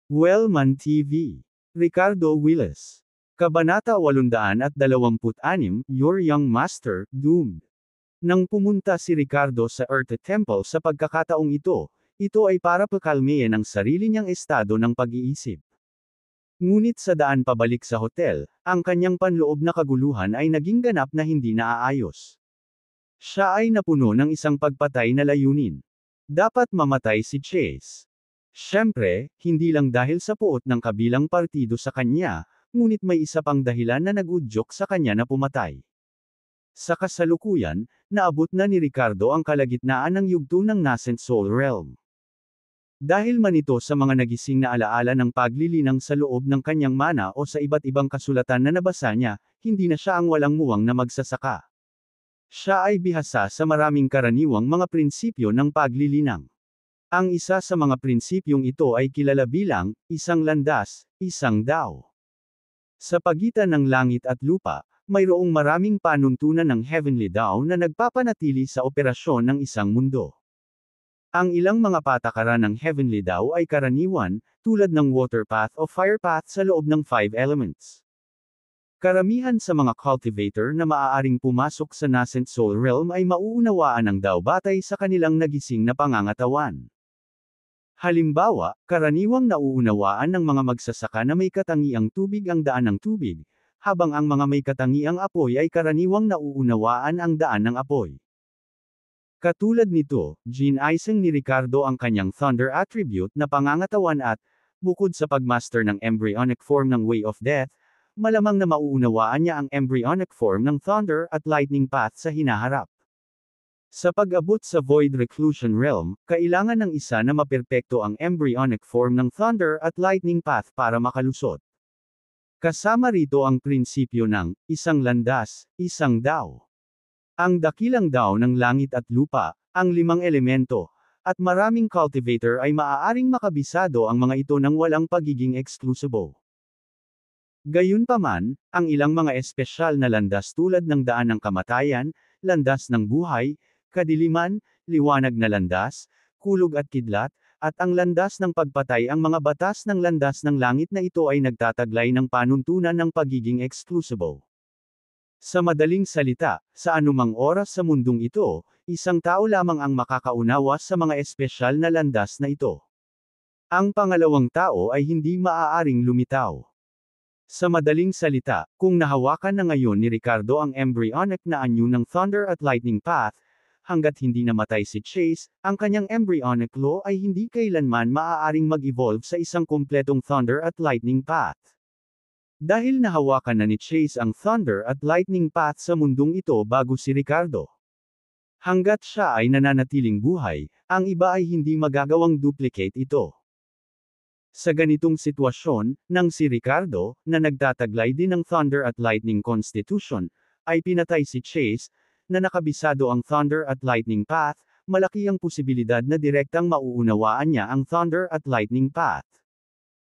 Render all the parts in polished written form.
Wellman TV. Ricardo Willis. Kabanata 826, Your Young Master, Doomed. Nang pumunta si Ricardo sa Earth Temple sa pagkakataong ito ay para pakalmeyan ang sarili niyang estado ng pag-iisip. Ngunit sa daan pabalik sa hotel, ang kanyang panloob na kaguluhan ay naging ganap na hindi naaayos. Siya ay napuno ng isang pagpatay na layunin. Dapat mamatay si Chase. Siyempre, hindi lang dahil sa puot ng kabilang partido sa kanya, ngunit may isa pang dahilan na nag-udyok sa kanya na pumatay. Sa kasalukuyan, naabot na ni Ricardo ang kalagitnaan ng yugto ng nascent soul realm. Dahil man ito sa mga nagising na alaala ng paglilinang sa loob ng kanyang mana o sa iba't ibang kasulatan na nabasa niya, hindi na siya ang walang muwang na magsasaka. Siya ay bihasa sa maraming karaniwang mga prinsipyo ng paglilinang. Ang isa sa mga prinsipyong ito ay kilala bilang, isang landas, isang dao. Sa pagitan ng langit at lupa, mayroong maraming panuntunan ng Heavenly Dao na nagpapanatili sa operasyon ng isang mundo. Ang ilang mga patakaran ng Heavenly Dao ay karaniwan, tulad ng water path o fire path sa loob ng 5 elements. Karamihan sa mga cultivator na maaaring pumasok sa nascent soul realm ay mauunawaan ng Dao batay sa kanilang nagising na pangangatawan. Halimbawa, karaniwang nauunawaan ng mga magsasaka na may katangiang tubig ang daan ng tubig, habang ang mga may katangiang apoy ay karaniwang nauunawaan ang daan ng apoy. Katulad nito, ginaisang ni Ricardo ang kanyang thunder attribute na pangangatawan at, bukod sa pagmaster ng embryonic form ng Way of Death, malamang na mauunawaan niya ang embryonic form ng thunder at lightning path sa hinaharap. Sa pag-abot sa Void Reclusion Realm, kailangan ng isa na maperpekto ang embryonic form ng Thunder at Lightning Path para makalusot. Kasama rito ang prinsipyo ng, isang landas, isang dao. Ang dakilang dao ng langit at lupa, ang 5 elemento, at maraming cultivator ay maaaring makabisado ang mga ito ng walang pagiging eksklusibo. Gayunpaman, ang ilang mga espesyal na landas tulad ng daan ng kamatayan, landas ng buhay, kadiliman, liwanag na landas, kulog at kidlat, at ang landas ng pagpatay ang mga batas ng landas ng langit na ito ay nagtataglay ng panuntunan ng pagiging eksklusibo. Sa madaling salita, sa anumang oras sa mundong ito, isang tao lamang ang makakaunawa sa mga espesyal na landas na ito. Ang pangalawang tao ay hindi maaaring lumitaw. Sa madaling salita, kung nahawakan na ngayon ni Ricardo ang embryonic na anyo ng Thunder at Lightning Path, hanggat hindi namatay si Chase, ang kanyang embryonic law ay hindi kailanman maaaring mag-evolve sa isang kumpletong Thunder at Lightning Path. Dahil nahawakan na ni Chase ang Thunder at Lightning Path sa mundong ito bago si Ricardo. Hanggat siya ay nananatiling buhay, ang iba ay hindi magagawang duplicate ito. Sa ganitong sitwasyon, nang si Ricardo, na nagtataglay din ng Thunder at Lightning Constitution, ay pinatay si Chase, na nakabisado ang Thunder at Lightning Path, malaki ang posibilidad na direktang mauunawaan niya ang Thunder at Lightning Path.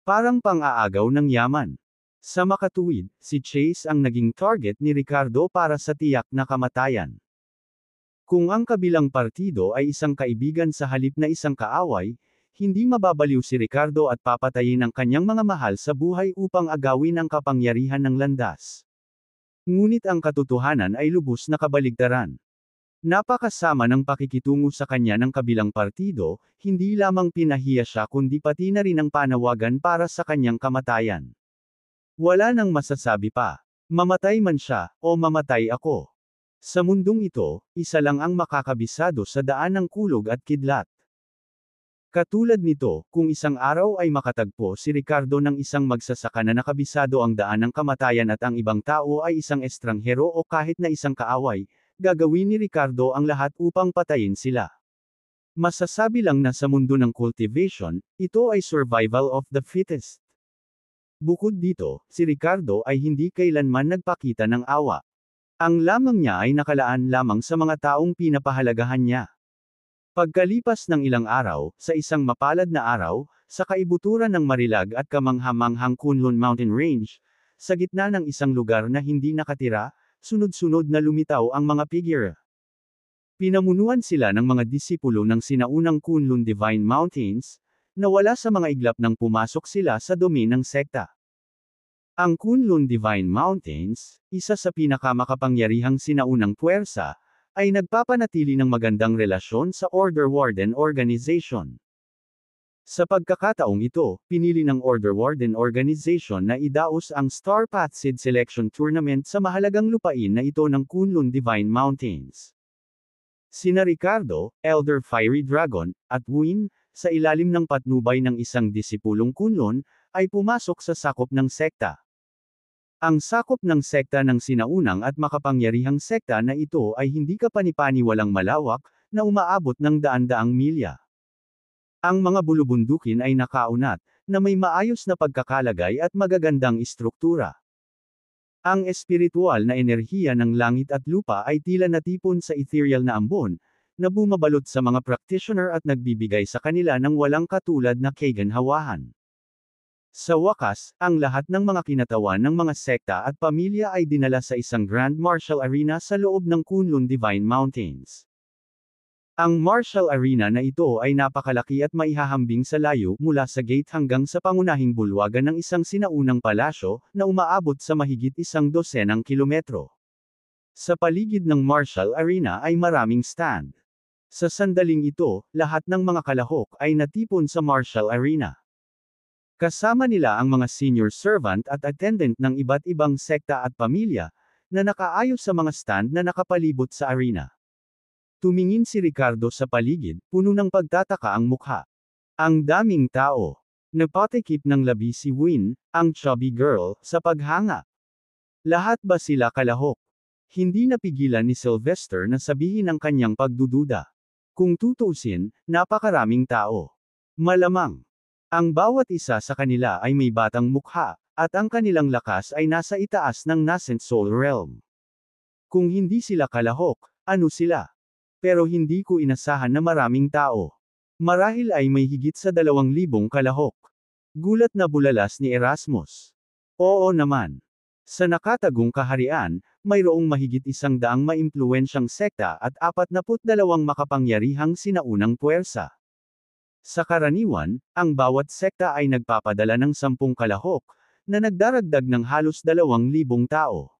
Parang pang-aagaw ng yaman. Sa makatuwid, si Chase ang naging target ni Ricardo para sa tiyak na kamatayan. Kung ang kabilang partido ay isang kaibigan sa halip na isang kaaway, hindi mababaliw si Ricardo at papatayin ang kanyang mga mahal sa buhay upang agawin ang kapangyarihan ng landas. Ngunit ang katotohanan ay lubos na kabaligtaran. Napakasama ng pakikitungo sa kanya ng kabilang partido, hindi lamang pinahiya siya kundi pati na rin ang panawagan para sa kanyang kamatayan. Wala nang masasabi pa. Mamatay man siya, o mamatay ako. Sa mundong ito, isa lang ang makakabisado sa daan ng kulog at kidlat. Katulad nito, kung isang araw ay makatagpo si Ricardo ng isang magsasaka na nakabisado ang daan ng kamatayan at ang ibang tao ay isang estranghero o kahit na isang kaaway, gagawin ni Ricardo ang lahat upang patayin sila. Masasabi lang na sa mundo ng cultivation, ito ay survival of the fittest. Bukod dito, si Ricardo ay hindi kailanman nagpakita ng awa. Ang lamang niya ay nakalaan lamang sa mga taong pinapahalagahan niya. Pagkalipas ng ilang araw, sa isang mapalad na araw, sa kaibuturan ng Marilag at kamanghamanghang Kunlun Mountain Range, sa gitna ng isang lugar na hindi nakatira, sunod-sunod na lumitaw ang mga figure. Pinamunuan sila ng mga disipulo ng sinaunang Kunlun Divine Mountains, nawala sa mga iglap nang pumasok sila sa domain ng sekta. Ang Kunlun Divine Mountains, isa sa pinakamakapangyarihang sinaunang puwersa, ay nagpapanatili ng magandang relasyon sa Order Warden Organization. Sa pagkakataong ito, pinili ng Order Warden Organization na idaos ang Star Path Seed Selection Tournament sa mahalagang lupain na ito ng Kunlun Divine Mountains. Sina Ricardo, Elder Fiery Dragon, at Win, sa ilalim ng patnubay ng isang disipulong Kunlun, ay pumasok sa sakop ng sekta. Ang sakop ng sekta ng sinaunang at makapangyarihang sekta na ito ay hindi kapani-paniwalang malawak, na umaabot ng daan-daang milya. Ang mga bulubundukin ay nakaunat, na may maayos na pagkakalagay at magagandang istruktura. Ang espiritual na enerhiya ng langit at lupa ay tila natipon sa ethereal na ambon, na bumabalot sa mga practitioner at nagbibigay sa kanila ng walang katulad na kaganhawahan. Sa wakas, ang lahat ng mga kinatawan ng mga sekta at pamilya ay dinala sa isang Grand Martial Arena sa loob ng Kunlun Divine Mountains. Ang Martial Arena na ito ay napakalaki at maihahambing sa layo mula sa gate hanggang sa pangunahing bulwagan ng isang sinaunang palasyo, na umaabot sa mahigit 12 kilometro. Sa paligid ng Martial Arena ay maraming stand. Sa sandaling ito, lahat ng mga kalahok ay natipon sa Martial Arena. Kasama nila ang mga senior servant at attendant ng iba't ibang sekta at pamilya, na nakaayos sa mga stand na nakapalibot sa arena. Tumingin si Ricardo sa paligid, puno ng pagtataka ang mukha. Ang daming tao. Napatikip ng labi si Win, ang chubby girl, sa paghanga. Lahat ba sila kalahok? Hindi napigilan ni Sylvester na sabihin ang kanyang pagdududa. Kung tutuusin, napakaraming tao. Malamang. Ang bawat isa sa kanila ay may batang mukha, at ang kanilang lakas ay nasa itaas ng nascent soul realm. Kung hindi sila kalahok, ano sila? Pero hindi ko inasahan na maraming tao. Marahil ay may higit sa 2,000 kalahok. Gulat na bulalas ni Erasmus. Oo naman. Sa nakatagong kaharian, mayroong mahigit 100 maimpluwensyang sekta at 42 makapangyarihang sinaunang puwersa. Sa karaniwan, ang bawat sekta ay nagpapadala ng 10 kalahok, na nagdaragdag ng halos 2,000 tao.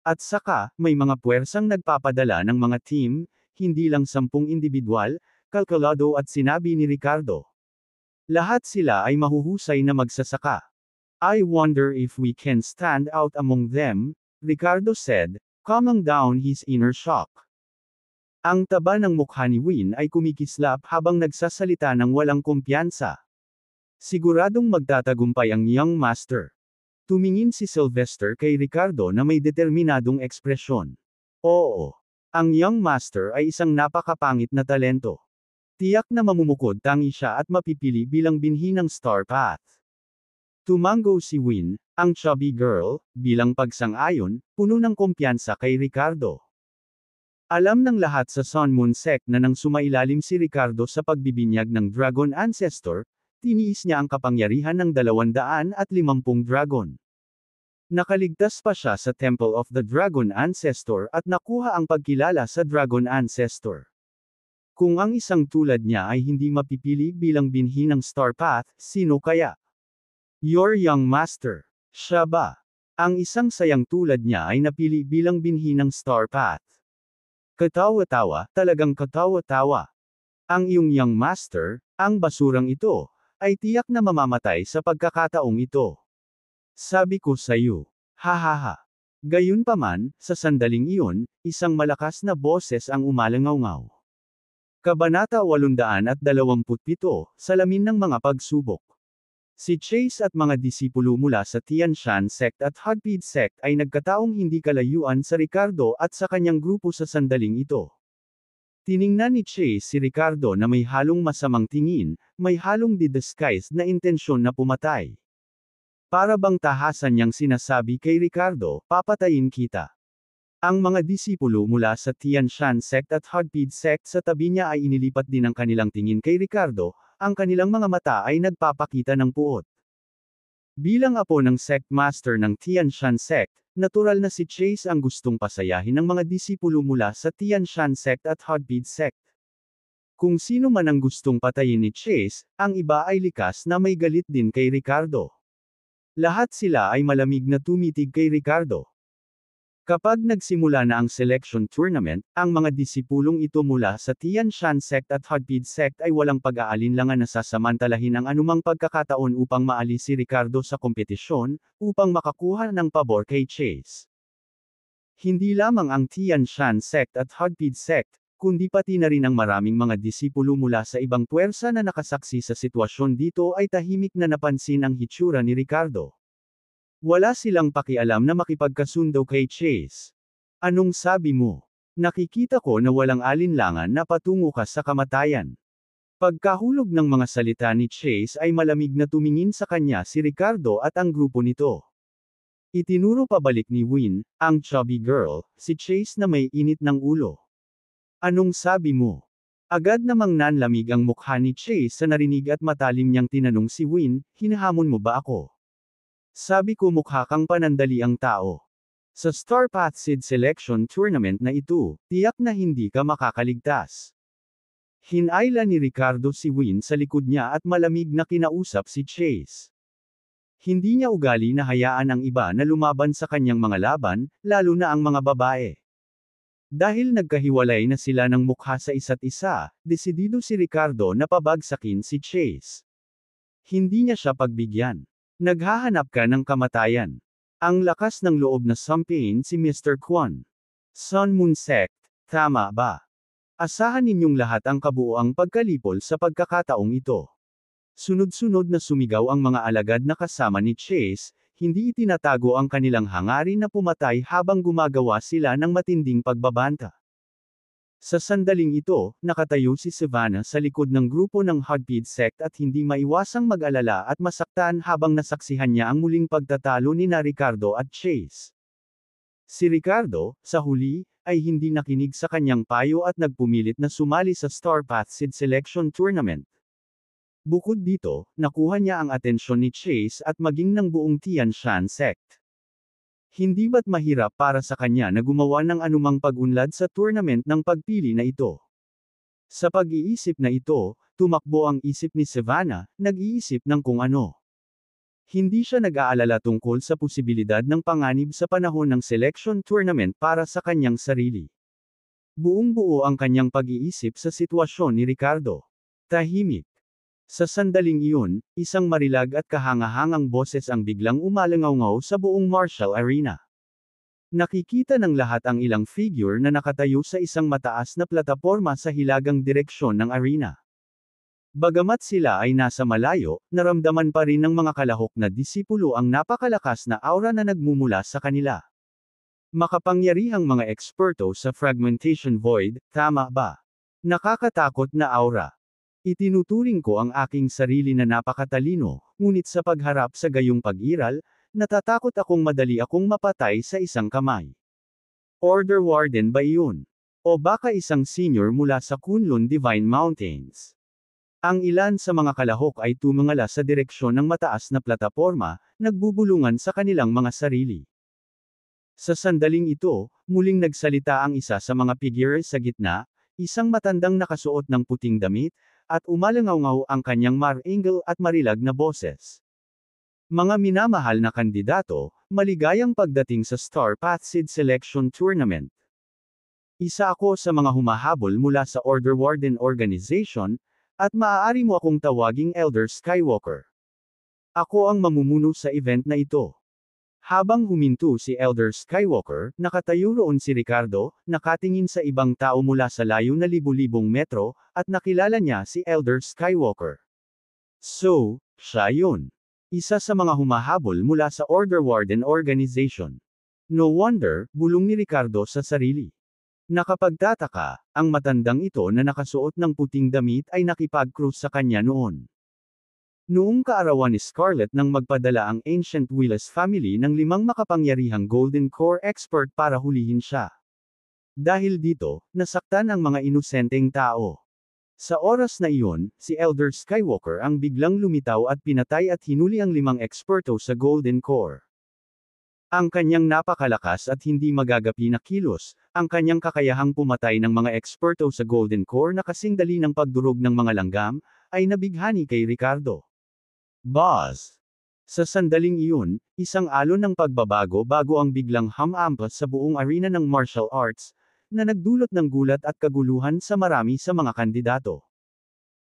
At saka, may mga puwersang nagpapadala ng mga team, hindi lang 10 individual, kalkulado at sinabi ni Ricardo. Lahat sila ay mahuhusay na magsasaka. I wonder if we can stand out among them, Ricardo said, calming down his inner shock. Ang taba ng mukha ni Win ay kumikislap habang nagsasalita ng walang kumpiyansa. Siguradong magtatagumpay ang young master. Tumingin si Sylvester kay Ricardo na may determinadong ekspresyon. Oo. Ang young master ay isang napakapangit na talento. Tiyak na mamumukod tangi siya at mapipili bilang binhi ng Star Path. Tumango si Win, ang chubby girl, bilang pagsang-ayon, puno ng kumpiyansa kay Ricardo. Alam ng lahat sa Sun Moon Sect na nang sumailalim si Ricardo sa pagbibinyag ng Dragon Ancestor, tiniis niya ang kapangyarihan ng 250 dragon. Nakaligtas pa siya sa Temple of the Dragon Ancestor at nakuha ang pagkilala sa Dragon Ancestor. Kung ang isang tulad niya ay hindi mapipili bilang binhi ng Star Path, sino kaya? Your young master. Siya ba? Ang isang sayang tulad niya ay napili bilang binhi ng Star Path. Katawa-tawa, talagang katawa-tawa. Ang iyong young master, ang basurang ito, ay tiyak na mamamatay sa pagkakataong ito. Sabi ko sa iyo. Hahaha. Gayunpaman, sa sandaling iyon, isang malakas na boses ang umalangaw-ngaw. Kabanata 827, Salamin ng mga pagsubok. Si Chase at mga disipulo mula sa Tian Shan Sect at Hagpid Sect ay nagkataong hindi kalayuan sa Ricardo at sa kanyang grupo sa sandaling ito. Tiningnan ni Chase si Ricardo na may halong masamang tingin, may halong di-disguised na intensyon na pumatay. Para bang tahasan niyang sinasabi kay Ricardo, papatayin kita. Ang mga disipulo mula sa Tian Shan Sect at Hagpid Sect sa tabi niya ay inilipat din ang kanilang tingin kay Ricardo, ang kanilang mga mata ay nagpapakita ng puot. Bilang apo ng Sect Master ng Tian Shan Sect, natural na si Chase ang gustong pasayahin ng mga disipulo mula sa Tian Shan Sect at Hagpid Sect. Kung sino man ang gustong patayin ni Chase, ang iba ay likas na may galit din kay Ricardo. Lahat sila ay malamig na tumitig kay Ricardo. Kapag nagsimula na ang selection tournament, ang mga disipulong ito mula sa Tian Shan sect at Hagpid sect ay walang pag-aalinlangan na sasamantalahin ang anumang pagkakataon upang maalis si Ricardo sa kompetisyon, upang makakuha ng pabor kay Chase. Hindi lamang ang Tian Shan sect at Hagpid sect, kundi pati na rin ang maraming mga disipulo mula sa ibang puwersa na nakasaksi sa sitwasyon dito ay tahimik na napansin ang hitsura ni Ricardo. Wala silang pakialam na makipagkasundo kay Chase. Anong sabi mo? Nakikita ko na walang alinlangan na patungo ka sa kamatayan. Pagkahulog ng mga salita ni Chase ay malamig na tumingin sa kanya si Ricardo at ang grupo nito. Itinuro pabalik ni Win, ang chubby girl, si Chase na may init ng ulo. Anong sabi mo? Agad namang nanlamig ang mukha ni Chase sa narinig at matalim niyang tinanong si Win, hinahamon mo ba ako? Sabi ko mukha kang panandaliang tao. Sa Star Path Seed Selection Tournament na ito, tiyak na hindi ka makakaligtas. Hinayla ni Ricardo si Win sa likod niya at malamig na kinausap si Chase. Hindi niya ugali na hayaan ang iba na lumaban sa kanyang mga laban, lalo na ang mga babae. Dahil nagkahiwalay na sila ng mukha sa isa't isa, desidido si Ricardo na pabagsakin si Chase. Hindi niya siya pagbigyan. Naghahanap ka ng kamatayan. Ang lakas ng loob na sampain si Mr. Kwon. Sun Moon Sect, tama ba? Asahan ninyong lahat ang kabuoang pagkalipol sa pagkakataong ito. Sunod-sunod na sumigaw ang mga alagad na kasama ni Chase, hindi itinatago ang kanilang hangarin na pumatay habang gumagawa sila ng matinding pagbabanta. Sa sandaling ito, nakatayo si Savannah sa likod ng grupo ng Hagpid sect at hindi maiwasang mag-alala at masaktan habang nasaksihan niya ang muling pagtatalo ni na Ricardo at Chase. Si Ricardo, sa huli, ay hindi nakinig sa kanyang payo at nagpumilit na sumali sa Star Path Seed Selection Tournament. Bukod dito, nakuha niya ang atensyon ni Chase at maging ng buong Tian Shan sect. Hindi ba't mahirap para sa kanya na gumawa ng anumang pag-unlad sa tournament ng pagpili na ito? Sa pag-iisip na ito, tumakbo ang isip ni Savannah, nag-iisip ng kung ano. Hindi siya nag-aalala tungkol sa posibilidad ng panganib sa panahon ng selection tournament para sa kanyang sarili. Buong-buo ang kanyang pag-iisip sa sitwasyon ni Ricardo. Tahimik. Sa sandaling iyon, isang marilag at kahangahangang boses ang biglang umalangaw sa buong martial arena. Nakikita ng lahat ang ilang figure na nakatayo sa isang mataas na plataporma sa hilagang direksyon ng arena. Bagamat sila ay nasa malayo, naramdaman pa rin ng mga kalahok na disipulo ang napakalakas na aura na nagmumula sa kanila. Makapangyarihang mga eksperto sa Fragmentation Void, tama ba? Nakakatakot na aura. Itinuturing ko ang aking sarili na napakatalino, ngunit sa pagharap sa gayong pag-iral, natatakot akong madali akong mapatay sa isang kamay. Order Warden ba iyon? O baka isang senior mula sa Kunlun Divine Mountains? Ang ilan sa mga kalahok ay tumingala sa direksyon ng mataas na plataporma, nagbubulungan sa kanilang mga sarili. Sa sandaling ito, muling nagsalita ang isa sa mga figure sa gitna, isang matandang nakasuot ng puting damit, at umalangaw ang kanyang marangal at marilag na boses. Mga minamahal na kandidato, maligayang pagdating sa Star Path Seed Selection Tournament. Isa ako sa mga humahabol mula sa Order Warden Organization, at maaari mo akong tawaging Elder Skywalker. Ako ang mamumuno sa event na ito. Habang huminto si Elder Skywalker, nakatayo roon si Ricardo, nakatingin sa ibang tao mula sa layo na libu-libong metro, at nakilala niya si Elder Skywalker. So, siya yun. Isa sa mga humahabol mula sa Order Warden Organization. No wonder, bulong ni Ricardo sa sarili. Nakapagtataka, ang matandang ito na nakasuot ng puting damit ay nakipag-cruise sa kanya noon. Noong kaarawan ni Scarlett nang magpadala ang Ancient Willis family ng 5 makapangyarihang Golden Core expert para hulihin siya. Dahil dito, nasaktan ang mga inosenteng tao. Sa oras na iyon, si Elder Skywalker ang biglang lumitaw at pinatay at hinuli ang 5 eksperto sa Golden Core. Ang kanyang napakalakas at hindi magagapi na kilos, ang kanyang kakayahang pumatay ng mga eksperto sa Golden Core na kasing dali ng pagdurog ng mga langgam, ay nabighani kay Ricardo. Boss! Sa sandaling iyon, isang alon ng pagbabago bago ang biglang hamampas sa buong arena ng martial arts, na nagdulot ng gulat at kaguluhan sa marami sa mga kandidato.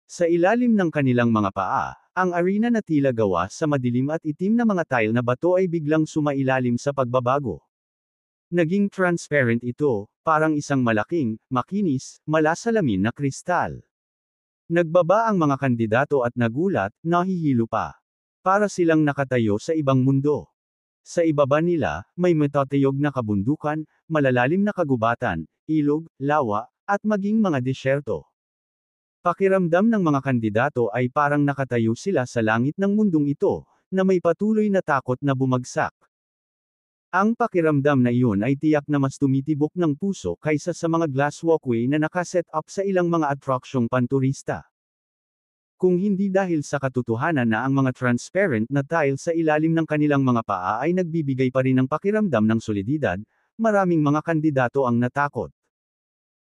Sa ilalim ng kanilang mga paa, ang arena na tila gawa sa madilim at itim na mga tile na bato ay biglang sumailalim sa pagbabago. Naging transparent ito, parang isang malaking, makinis, malasalamin na kristal. Nagbaba ang mga kandidato at nagulat, nahihilo pa. Para silang nakatayo sa ibang mundo. Sa ibaba nila, may matatayog na kabundukan, malalalim na kagubatan, ilog, lawa, at maging mga disyerto. Pakiramdam ng mga kandidato ay parang nakatayo sila sa langit ng mundong ito, na may patuloy na takot na bumagsak. Ang pakiramdam na iyon ay tiyak na mas tumitibok ng puso kaysa sa mga glass walkway na nakaset up sa ilang mga atraksyong panturista. Kung hindi dahil sa katotohanan na ang mga transparent na tile sa ilalim ng kanilang mga paa ay nagbibigay pa rin ng pakiramdam ng solididad, maraming mga kandidato ang natakot.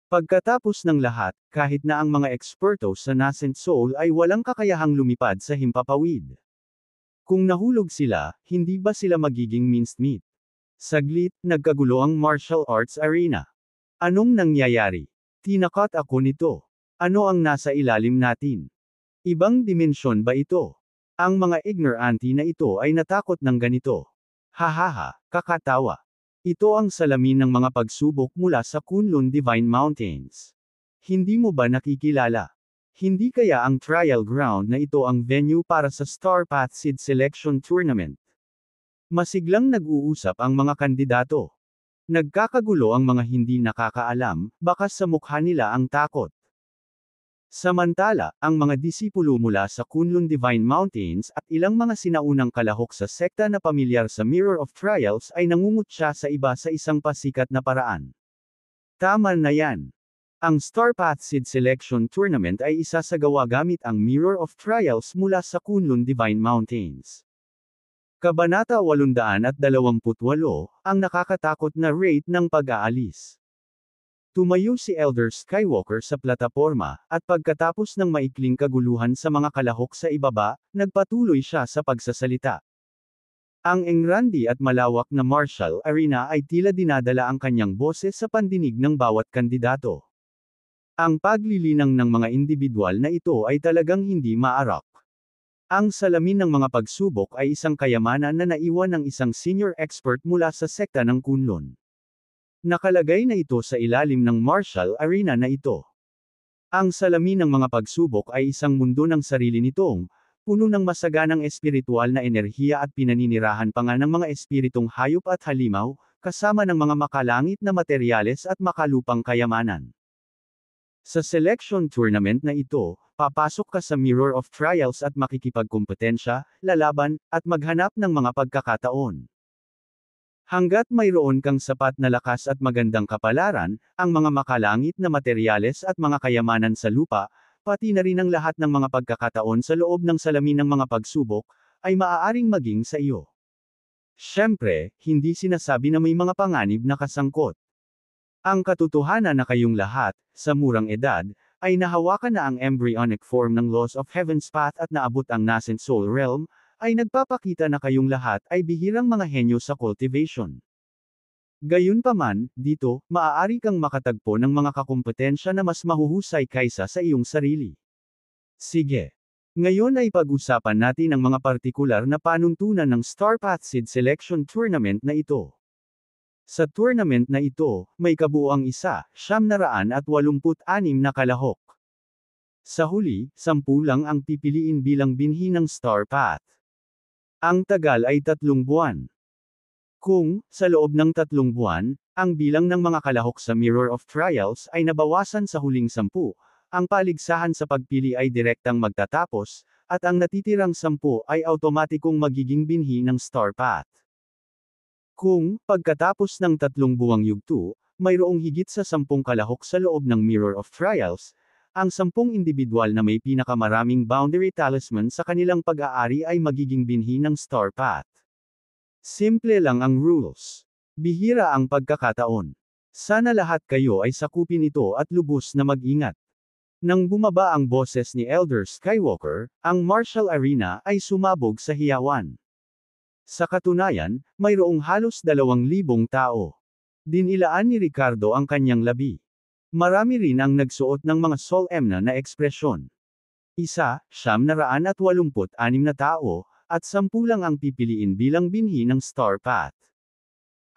Pagkatapos ng lahat, kahit na ang mga eksperto sa Nascent Soul ay walang kakayahang lumipad sa himpapawid. Kung nahulog sila, hindi ba sila magiging minced meat? Saglit, nagkagulo ang martial arts arena. Anong nangyayari? Tinakot ako nito. Ano ang nasa ilalim natin? Ibang dimensyon ba ito? Ang mga ignorante na ito ay natakot ng ganito. Hahaha, kakatawa. Ito ang salamin ng mga pagsubok mula sa Kunlun Divine Mountains. Hindi mo ba nakikilala? Hindi kaya ang trial ground na ito ang venue para sa Star Path Seed Selection Tournament? Masiglang nag-uusap ang mga kandidato. Nagkakagulo ang mga hindi nakakaalam, baka sa mukha nila ang takot. Samantala, ang mga disipulo mula sa Kunlun Divine Mountains at ilang mga sinaunang kalahok sa sekta na pamilyar sa Mirror of Trials ay nangungutya sa iba sa isang pasikat na paraan. Tama na yan. Ang Star Path Seed Selection Tournament ay isasagawa gamit ang Mirror of Trials mula sa Kunlun Divine Mountains. Kabanata 828, ang nakakatakot na rate ng pag-aalis. Tumayo si Elder Skywalker sa plataporma, at pagkatapos ng maikling kaguluhan sa mga kalahok sa ibaba, nagpatuloy siya sa pagsasalita. Ang engrandi at malawak na martial arena ay tila dinadala ang kanyang boses sa pandinig ng bawat kandidato. Ang paglilinang ng mga individual na ito ay talagang hindi maarak. Ang salamin ng mga pagsubok ay isang kayamanan na naiwan ng isang senior expert mula sa sekta ng Kunlun. Nakalagay na ito sa ilalim ng martial arena na ito. Ang salamin ng mga pagsubok ay isang mundo ng sarili nitong, puno ng masaganang espiritual na enerhiya at pinaninirahan pa nga ng mga espiritong hayop at halimaw, kasama ng mga makalangit na materyales at makalupang kayamanan. Sa selection tournament na ito, papasok ka sa Mirror of Trials at makikipagkompetensya, lalaban, at maghanap ng mga pagkakataon. Hanggat mayroon kang sapat na lakas at magandang kapalaran, ang mga makalangit na materyales at mga kayamanan sa lupa, pati na rin ang lahat ng mga pagkakataon sa loob ng salamin ng mga pagsubok, ay maaaring maging sa iyo. Siyempre, hindi sinasabi na may mga panganib na kasangkot. Ang katotohanan na kayong lahat, sa murang edad, ay nahawakan na ang embryonic form ng Laws of Heaven's Path at naabot ang Nascent Soul Realm, ay nagpapakita na kayong lahat ay bihirang mga henyo sa cultivation. Gayunpaman, dito, maaari kang makatagpo ng mga kakumpetensya na mas mahuhusay kaysa sa iyong sarili. Sige. Ngayon ay pag-usapan natin ang mga partikular na panuntunan ng Star Path Seed Selection Tournament na ito. Sa tournament na ito, may kabuuang 186 na kalahok. Sa huli, 10 lang ang pipiliin bilang binhi ng Star Path. Ang tagal ay 3 buwan. Kung, sa loob ng 3 buwan, ang bilang ng mga kalahok sa Mirror of Trials ay nabawasan sa huling 10, ang paligsahan sa pagpili ay direktang magtatapos, at ang natitirang 10 ay automatikong magiging binhi ng Star Path. Kung, pagkatapos ng 3 buwang yugto, mayroong higit sa 10 kalahok sa loob ng Mirror of Trials, ang 10 individual na may pinakamaraming boundary talisman sa kanilang pag-aari ay magiging binhi ng Star Path. Simple lang ang rules. Bihira ang pagkakataon. Sana lahat kayo ay sakupin ito at lubos na mag-ingat. Nang bumaba ang boses ni Elder Skywalker, ang martial arena ay sumabog sa hiyawan. Sa katunayan, mayroong halos 2,000 tao. Dinilaan ni Ricardo ang kanyang labi. Marami rin ang nagsuot ng mga solemn na ekspresyon. 186 na tao, at 10 lang ang pipiliin bilang binhi ng Star Path.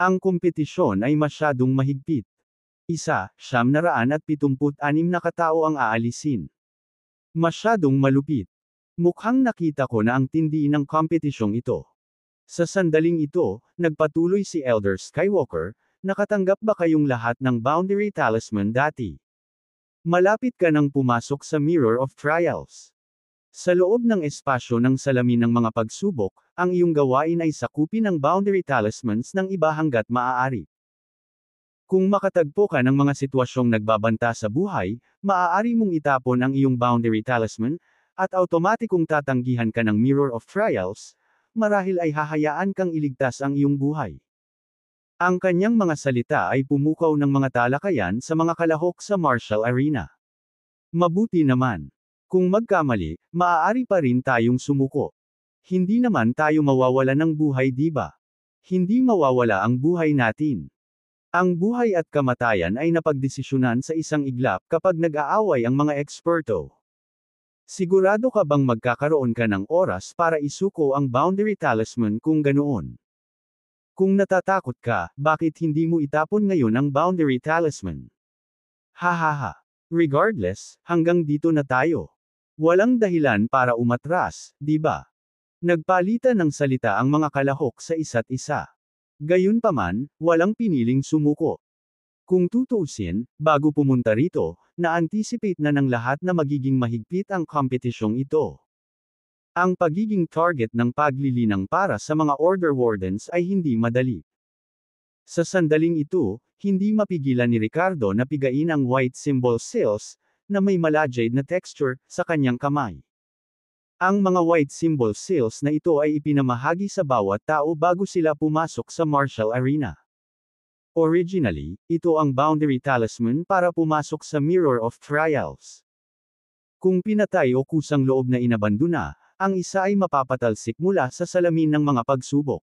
Ang kompetisyon ay masyadong mahigpit. 176 na katao ang aalisin. Masyadong malupit. Mukhang nakita ko na ang tindi ng kompetisyong ito. Sa sandaling ito, nagpatuloy si Elder Skywalker, nakatanggap ba kayong lahat ng Boundary Talisman dati? Malapit ka nang pumasok sa Mirror of Trials. Sa loob ng espasyo ng salamin ng mga pagsubok, ang iyong gawain ay sakupin ang Boundary Talismans ng iba hanggat maaari. Kung makatagpo ka ng mga sitwasyong nagbabanta sa buhay, maaari mong itapon ang iyong Boundary Talisman, at automatikong tatanggihan ka ng Mirror of Trials, marahil ay hahayaan kang iligtas ang iyong buhay. Ang kanyang mga salita ay pumukaw ng mga talakayan sa mga kalahok sa martial arena. Mabuti naman. Kung magkamali, maaari pa rin tayong sumuko. Hindi naman tayo mawawala ng buhay, di ba? Hindi mawawala ang buhay natin. Ang buhay at kamatayan ay napagdesisyonan sa isang iglap kapag nag-aaway ang mga eksperto. Sigurado ka bang magkakaroon ka ng oras para isuko ang Boundary Talisman kung ganoon? Kung natatakot ka, bakit hindi mo itapon ngayon ang Boundary Talisman? Hahaha. Regardless, hanggang dito na tayo. Walang dahilan para umatras, di ba? Nagpalitan ng salita ang mga kalahok sa isa't isa. Gayunpaman, walang piniling sumuko. Kung tutuusin, bago pumunta rito, na-anticipate na ng lahat na magiging mahigpit ang kompetisyong ito. Ang pagiging target ng paglilinang para sa mga Order Wardens ay hindi madali. Sa sandaling ito, hindi mapigilan ni Ricardo na pigain ang white symbol seals, na may malajade na texture, sa kanyang kamay. Ang mga white symbol seals na ito ay ipinamahagi sa bawat tao bago sila pumasok sa martial arena. Originally, ito ang Boundary Talisman para pumasok sa Mirror of Trials. Kung pinatay o kusang loob na inabandona, ang isa ay mapapatalsik mula sa salamin ng mga pagsubok.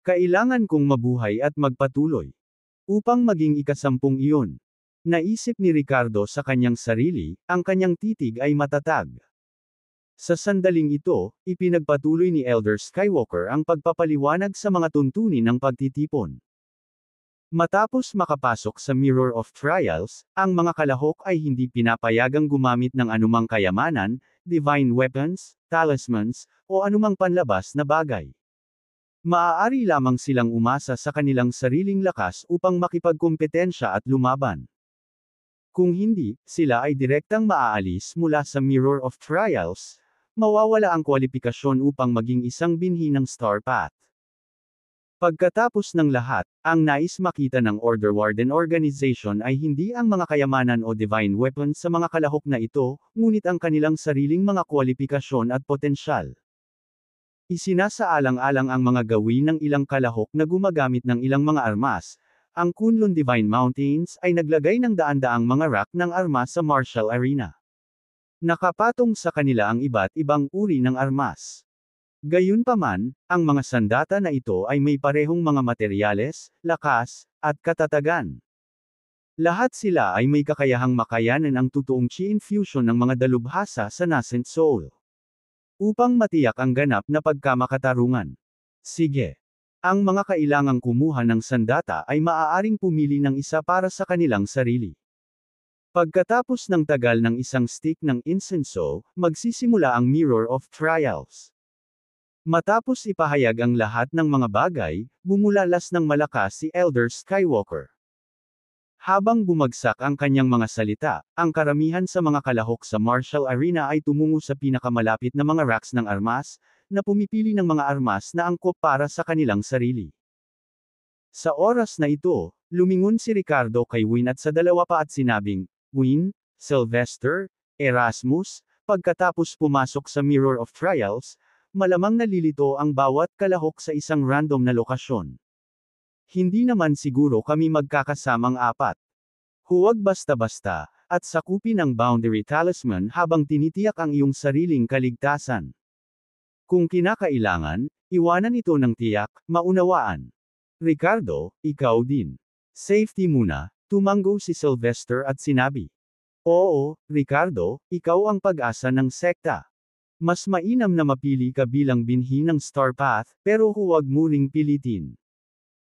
Kailangan kong mabuhay at magpatuloy. Upang maging ika-10 iyon. Naisip ni Ricardo sa kanyang sarili, ang kanyang titig ay matatag. Sa sandaling ito, ipinagpatuloy ni Elder Skywalker ang pagpapaliwanag sa mga tuntunin ng pagtitipon. Matapos makapasok sa Mirror of Trials, ang mga kalahok ay hindi pinapayagang gumamit ng anumang kayamanan, divine weapons, talismans, o anumang panlabas na bagay. Maaari lamang silang umasa sa kanilang sariling lakas upang makipagkompetensya at lumaban. Kung hindi, sila ay direktang maaalis mula sa Mirror of Trials, mawawala ang kwalipikasyon upang maging isang binhi ng Star Path. Pagkatapos ng lahat, ang nais makita ng Order Warden Organization ay hindi ang mga kayamanan o divine weapons sa mga kalahok na ito, ngunit ang kanilang sariling mga kwalipikasyon at potensyal. Isinasaalang-alang ang mga gawin ng ilang kalahok na gumagamit ng ilang mga armas. Ang Kunlun Divine Mountains ay naglagay ng daan-daang mga rack ng armas sa martial arena. Nakapatong sa kanila ang iba't ibang uri ng armas. Gayunpaman, ang mga sandata na ito ay may parehong mga materyales, lakas, at katatagan. Lahat sila ay may kakayahang makayanan ang totoong chi infusion ng mga dalubhasa sa nascent soul. Upang matiyak ang ganap na pagkamakatarungan. Sige. Ang mga kailangang kumuha ng sandata ay maaaring pumili ng isa para sa kanilang sarili. Pagkatapos ng tagal ng isang stick ng incenso, magsisimula ang Mirror of Trials. Matapos ipahayag ang lahat ng mga bagay, bumulalas ng malakas si Elder Skywalker. Habang bumagsak ang kanyang mga salita, ang karamihan sa mga kalahok sa martial arena ay tumungo sa pinakamalapit na mga racks ng armas, na pumipili ng mga armas na angkop para sa kanilang sarili. Sa oras na ito, lumingon si Ricardo kay Win at sa dalawa pa at sinabing, "Win, Sylvester, Erasmus, pagkatapos pumasok sa Mirror of Trials, malamang nalilito ang bawat kalahok sa isang random na lokasyon. Hindi naman siguro kami magkakasamang apat. Huwag basta-basta, at sakupin ang boundary talisman habang tinitiyak ang iyong sariling kaligtasan. Kung kinakailangan, iwanan ito ng tiyak, maunawaan. Ricardo, ikaw din. Safety muna, tumango si Sylvester at sinabi. Oo, Ricardo, ikaw ang pag-asa ng sekta. Mas mainam na mapili ka bilang binhi ng Star Path, pero huwag mo ring pilitin.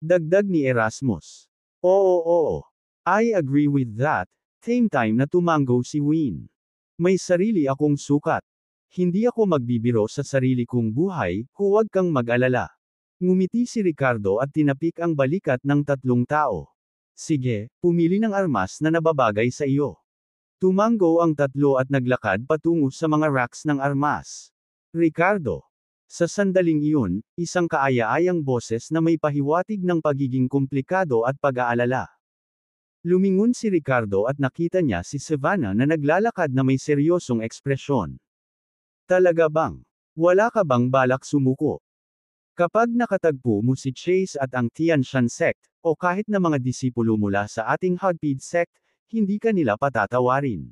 Dagdag ni Erasmus. Oo. I agree with that. Same time na tumango si Win. May sarili akong sukat. Hindi ako magbibiro sa sarili kong buhay, huwag kang mag-alala. Ngumiti si Ricardo at tinapik ang balikat ng tatlong tao. Sige, pumili ng armas na nababagay sa iyo. Tumango ang tatlo at naglakad patungo sa mga racks ng armas. Ricardo. Sa sandaling iyon, isang kaaya-ayang boses na may pahiwatig ng pagiging komplikado at pag-aalala. Lumingon si Ricardo at nakita niya si Savannah na naglalakad na may seryosong ekspresyon. Talaga bang? Wala ka bang balak sumuko? Kapag nakatagpo mo si Chase at ang Tianshan sect, o kahit na mga disipulo mula sa ating Hagpid sect, hindi ka nila patatawarin.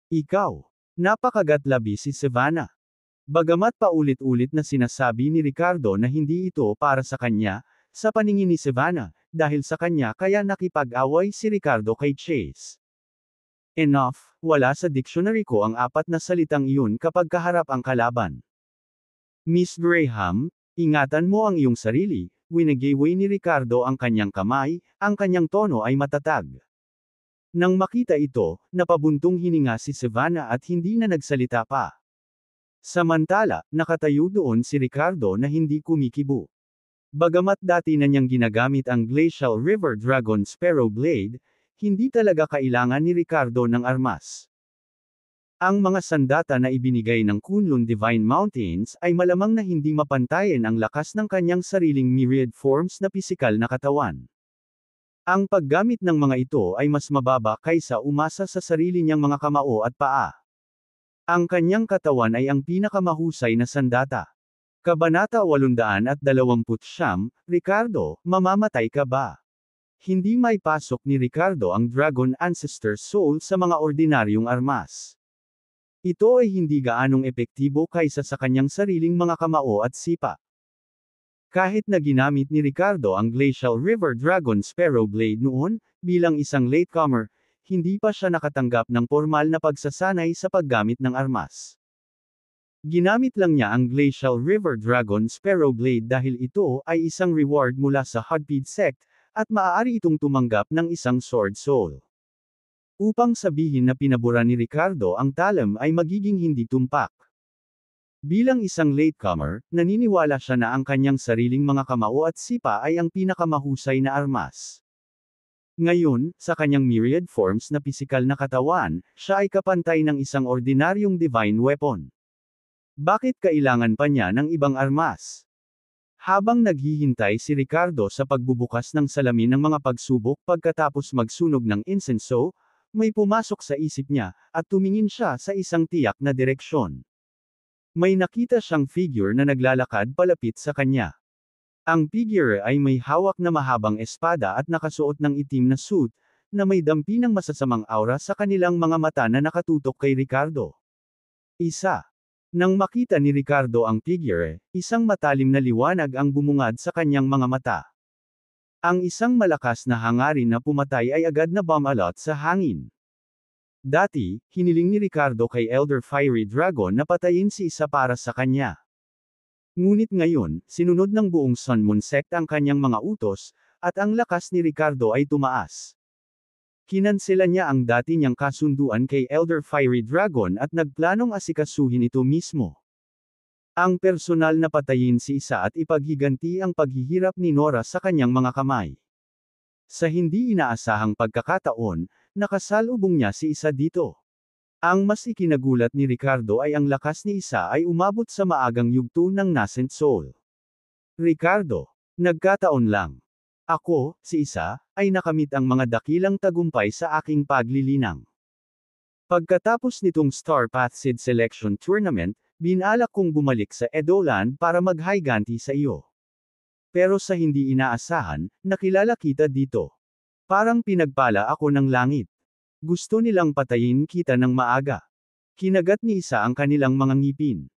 Ikaw. Napakagatlabi si Savannah. Bagamat paulit-ulit na sinasabi ni Ricardo na hindi ito para sa kanya, sa paningin ni Savannah, dahil sa kanya kaya nakipag-away si Ricardo kay Chase. Enough, wala sa dictionary ko ang apat na salitang iyon kapag kaharap ang kalaban. Miss Graham, ingatan mo ang iyong sarili, winagaway ni Ricardo ang kanyang kamay, ang kanyang tono ay matatag. Nang makita ito, napabuntong hininga si Savannah at hindi na nagsalita pa. Samantala, nakatayo doon si Ricardo na hindi kumikibo. Bagamat dati na niyang ginagamit ang Glacial River Dragon Sparrow Blade, hindi talaga kailangan ni Ricardo ng armas. Ang mga sandata na ibinigay ng Kunlun Divine Mountains ay malamang na hindi mapantayan ang lakas ng kanyang sariling myriad forms na pisikal na katawan. Ang paggamit ng mga ito ay mas mababa kaysa umasa sa sarili niyang mga kamao at paa. Ang kanyang katawan ay ang pinakamahusay na sandata. Kabanata 829, Ricardo, mamamatay ka ba? Hindi may pasok ni Ricardo ang Dragon Ancestor Soul sa mga ordinaryong armas. Ito ay hindi gaanong epektibo kaysa sa kanyang sariling mga kamao at sipa. Kahit na ginamit ni Ricardo ang Glacial River Dragon Sparrow Blade noon, bilang isang latecomer, hindi pa siya nakatanggap ng formal na pagsasanay sa paggamit ng armas. Ginamit lang niya ang Glacial River Dragon Sparrow Blade dahil ito ay isang reward mula sa Hagpid sect, at maaari itong tumanggap ng isang Sword Soul. Upang sabihin na pinabura ni Ricardo ang Talem ay magiging hindi tumpak. Bilang isang latecomer, naniniwala siya na ang kanyang sariling mga kamao at sipa ay ang pinakamahusay na armas. Ngayon, sa kanyang myriad forms na pisikal na katawan, siya ay kapantay ng isang ordinaryong divine weapon. Bakit kailangan pa niya ng ibang armas? Habang naghihintay si Ricardo sa pagbubukas ng salamin ng mga pagsubok pagkatapos magsunog ng insenso, may pumasok sa isip niya, at tumingin siya sa isang tiyak na direksyon. May nakita siyang figure na naglalakad palapit sa kanya. Ang figure ay may hawak na mahabang espada at nakasuot ng itim na suit, na may dampi ng masasamang aura sa kanilang mga mata na nakatutok kay Ricardo. Nang makita ni Ricardo ang figure, isang matalim na liwanag ang bumungad sa kanyang mga mata. Ang isang malakas na hangarin na pumatay ay agad na bumalot sa hangin. Dati, hiniling ni Ricardo kay Elder Fiery Dragon na patayin si isa para sa kanya. Ngunit ngayon, sinunod ng buong Sun Moon sect ang kanyang mga utos, at ang lakas ni Ricardo ay tumaas. Kinansela niya ang dati niyang kasunduan kay Elder Fiery Dragon at nagplanong asikasuhin ito mismo. Ang personal na patayin si isa at ipaghiganti ang paghihirap ni Nora sa kanyang mga kamay. Sa hindi inaasahang pagkakataon, nakasalubong niya si isa dito. Ang mas ikinagulat ni Ricardo ay ang lakas ni isa ay umabot sa maagang yugto ng Nascent Soul. Ricardo, nagkataon lang. Ako, si isa, ay nakamit ang mga dakilang tagumpay sa aking paglilinang. Pagkatapos nitong Star Path Seed Selection Tournament, Binalak kong bumalik sa Edoland para maghiganti sa iyo. Pero sa hindi inaasahan, nakilala kita dito. Parang pinagpala ako ng langit. Gusto nilang patayin kita ng maaga. Kinagat ni Isa ang kanilang mga ngipin.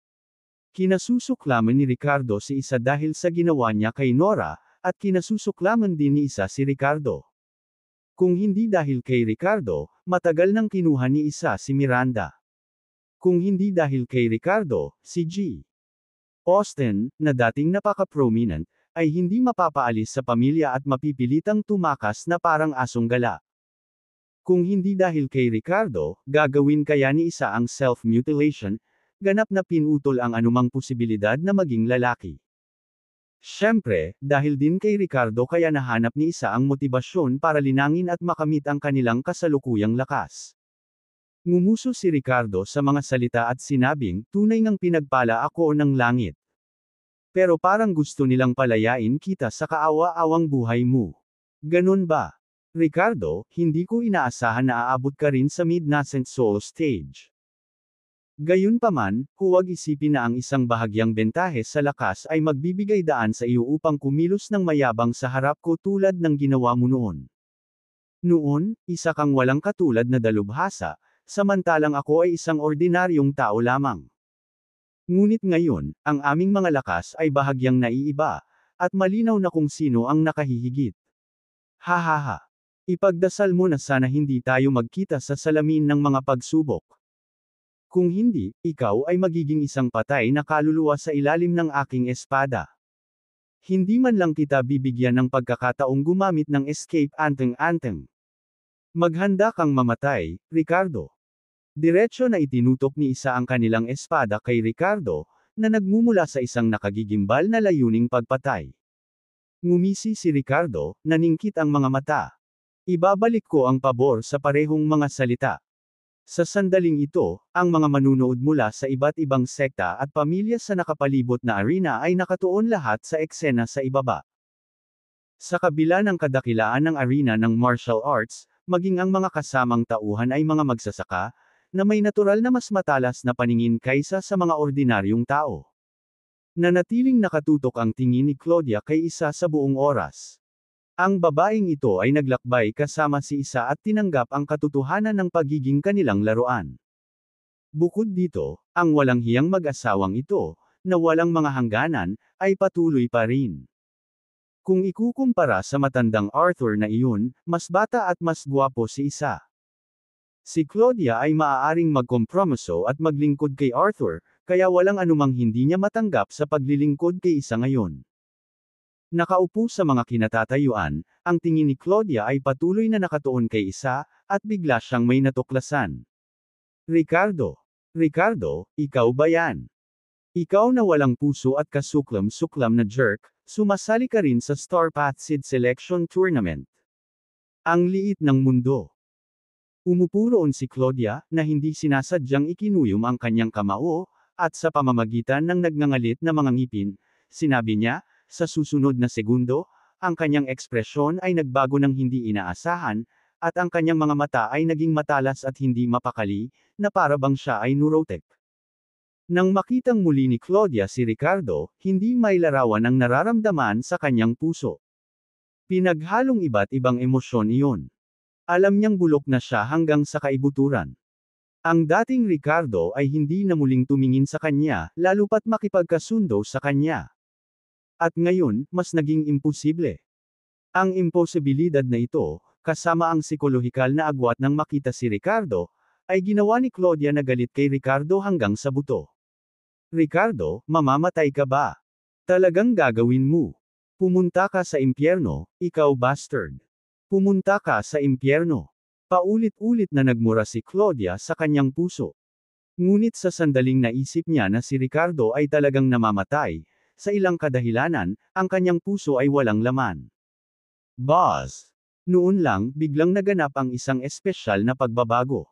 Kinasusuklaman ni Ricardo si Isa dahil sa ginawa niya kay Nora, at kinasusuklaman din ni Isa si Ricardo. Kung hindi dahil kay Ricardo, matagal nang kinuha ni Isa si Miranda. Kung hindi dahil kay Ricardo, si G. Austin, na dating napaka-prominent, ay hindi mapapaalis sa pamilya at mapipilitang tumakas na parang asong gala. Kung hindi dahil kay Ricardo, gagawin kaya ni Isa ang self-mutilation, ganap na pinutol ang anumang posibilidad na maging lalaki. Siyempre, dahil din kay Ricardo kaya nahanap ni Isa ang motibasyon para linangin at makamit ang kanilang kasalukuyang lakas. Ngumuso si Ricardo sa mga salita at sinabing, tunay ngang pinagpala ako ng langit. Pero parang gusto nilang palayain kita sa kaawa-awang buhay mo. Ganun ba? Ricardo, hindi ko inaasahan na aabot ka rin sa mid-nascent soul stage. Gayunpaman, huwag isipin na ang isang bahagyang bentahe sa lakas ay magbibigay daan sa iyo upang kumilos ng mayabang sa harap ko tulad ng ginawa mo noon. Noon, isa kang walang katulad na dalubhasa, samantalang ako ay isang ordinaryong tao lamang. Ngunit ngayon, ang aming mga lakas ay bahagyang naiiba, at malinaw na kung sino ang nakahihigit. Hahaha. Ipagdasal mo na sana hindi tayo magkita sa salamin ng mga pagsubok. Kung hindi, ikaw ay magiging isang patay na kaluluwa sa ilalim ng aking espada. Hindi man lang kita bibigyan ng pagkakataong gumamit ng escape anteng-anteng. Maghanda kang mamatay, Ricardo. Diretso na itinutok ni Isa ang kanilang espada kay Ricardo, na nagmumula sa isang nakagigimbal na layuning pagpatay. Ngumisi si Ricardo, naningkit ang mga mata. Ibabalik ko ang pabor sa parehong mga salita. Sa sandaling ito, ang mga manunood mula sa iba't ibang sekta at pamilya sa nakapalibot na arena ay nakatuon lahat sa eksena sa ibaba. Sa kabila ng kadakilaan ng arena ng martial arts, maging ang mga kasamang tauhan ay mga magsasaka, na may natural na mas matalas na paningin kaysa sa mga ordinaryong tao. Nanatiling nakatutok ang tingin ni Claudia kay Isa sa buong oras. Ang babaeng ito ay naglakbay kasama si Isa at tinanggap ang katotohanan ng pagiging kanilang laruan. Bukod dito, ang walang hiyang mag-asawang ito, na walang mga hangganan, ay patuloy pa rin. Kung ikukumpara sa matandang Arthur na iyon, mas bata at mas gwapo si Isa. Si Claudia ay maaaring magkompromiso at maglingkod kay Arthur, kaya walang anumang hindi niya matanggap sa paglilingkod kay Isa ngayon. Nakaupo sa mga kinatatayuan, ang tingin ni Claudia ay patuloy na nakatuon kay Isa, at bigla siyang may natuklasan. Ricardo. Ricardo, ikaw ba yan? Ikaw na walang puso at kasuklam-suklam na jerk, sumasali ka rin sa Star Path Seed Selection Tournament. Ang liit ng mundo. Umupo roon si Claudia, na hindi sinasadyang ikinuyom ang kanyang kamao, at sa pamamagitan ng nagngangalit na mga ngipin, sinabi niya, sa susunod na segundo, ang kanyang ekspresyon ay nagbago ng hindi inaasahan, at ang kanyang mga mata ay naging matalas at hindi mapakali, na para bang siya ay neurotic. Nang makitang muli ni Claudia si Ricardo, hindi may larawan ang nararamdaman sa kanyang puso. Pinaghalong iba't ibang emosyon iyon. Alam niyang bulok na siya hanggang sa kaibuturan. Ang dating Ricardo ay hindi na muling tumingin sa kanya, lalo pat makipagkasundo sa kanya. At ngayon, mas naging imposible. Ang imposibilidad na ito, kasama ang psikolohikal na agwat ng makita si Ricardo, ay ginawa ni Claudia na galit kay Ricardo hanggang sa buto. Ricardo, mamamatay ka ba? Talagang gagawin mo? Pumunta ka sa impyerno, ikaw bastard. Pumunta ka sa impyerno. Paulit-ulit na nagmura si Claudia sa kanyang puso. Ngunit sa sandaling naisip niya na si Ricardo ay talagang namamatay, sa ilang kadahilanan, ang kanyang puso ay walang laman. Boss! Noon lang, biglang naganap ang isang espesyal na pagbabago.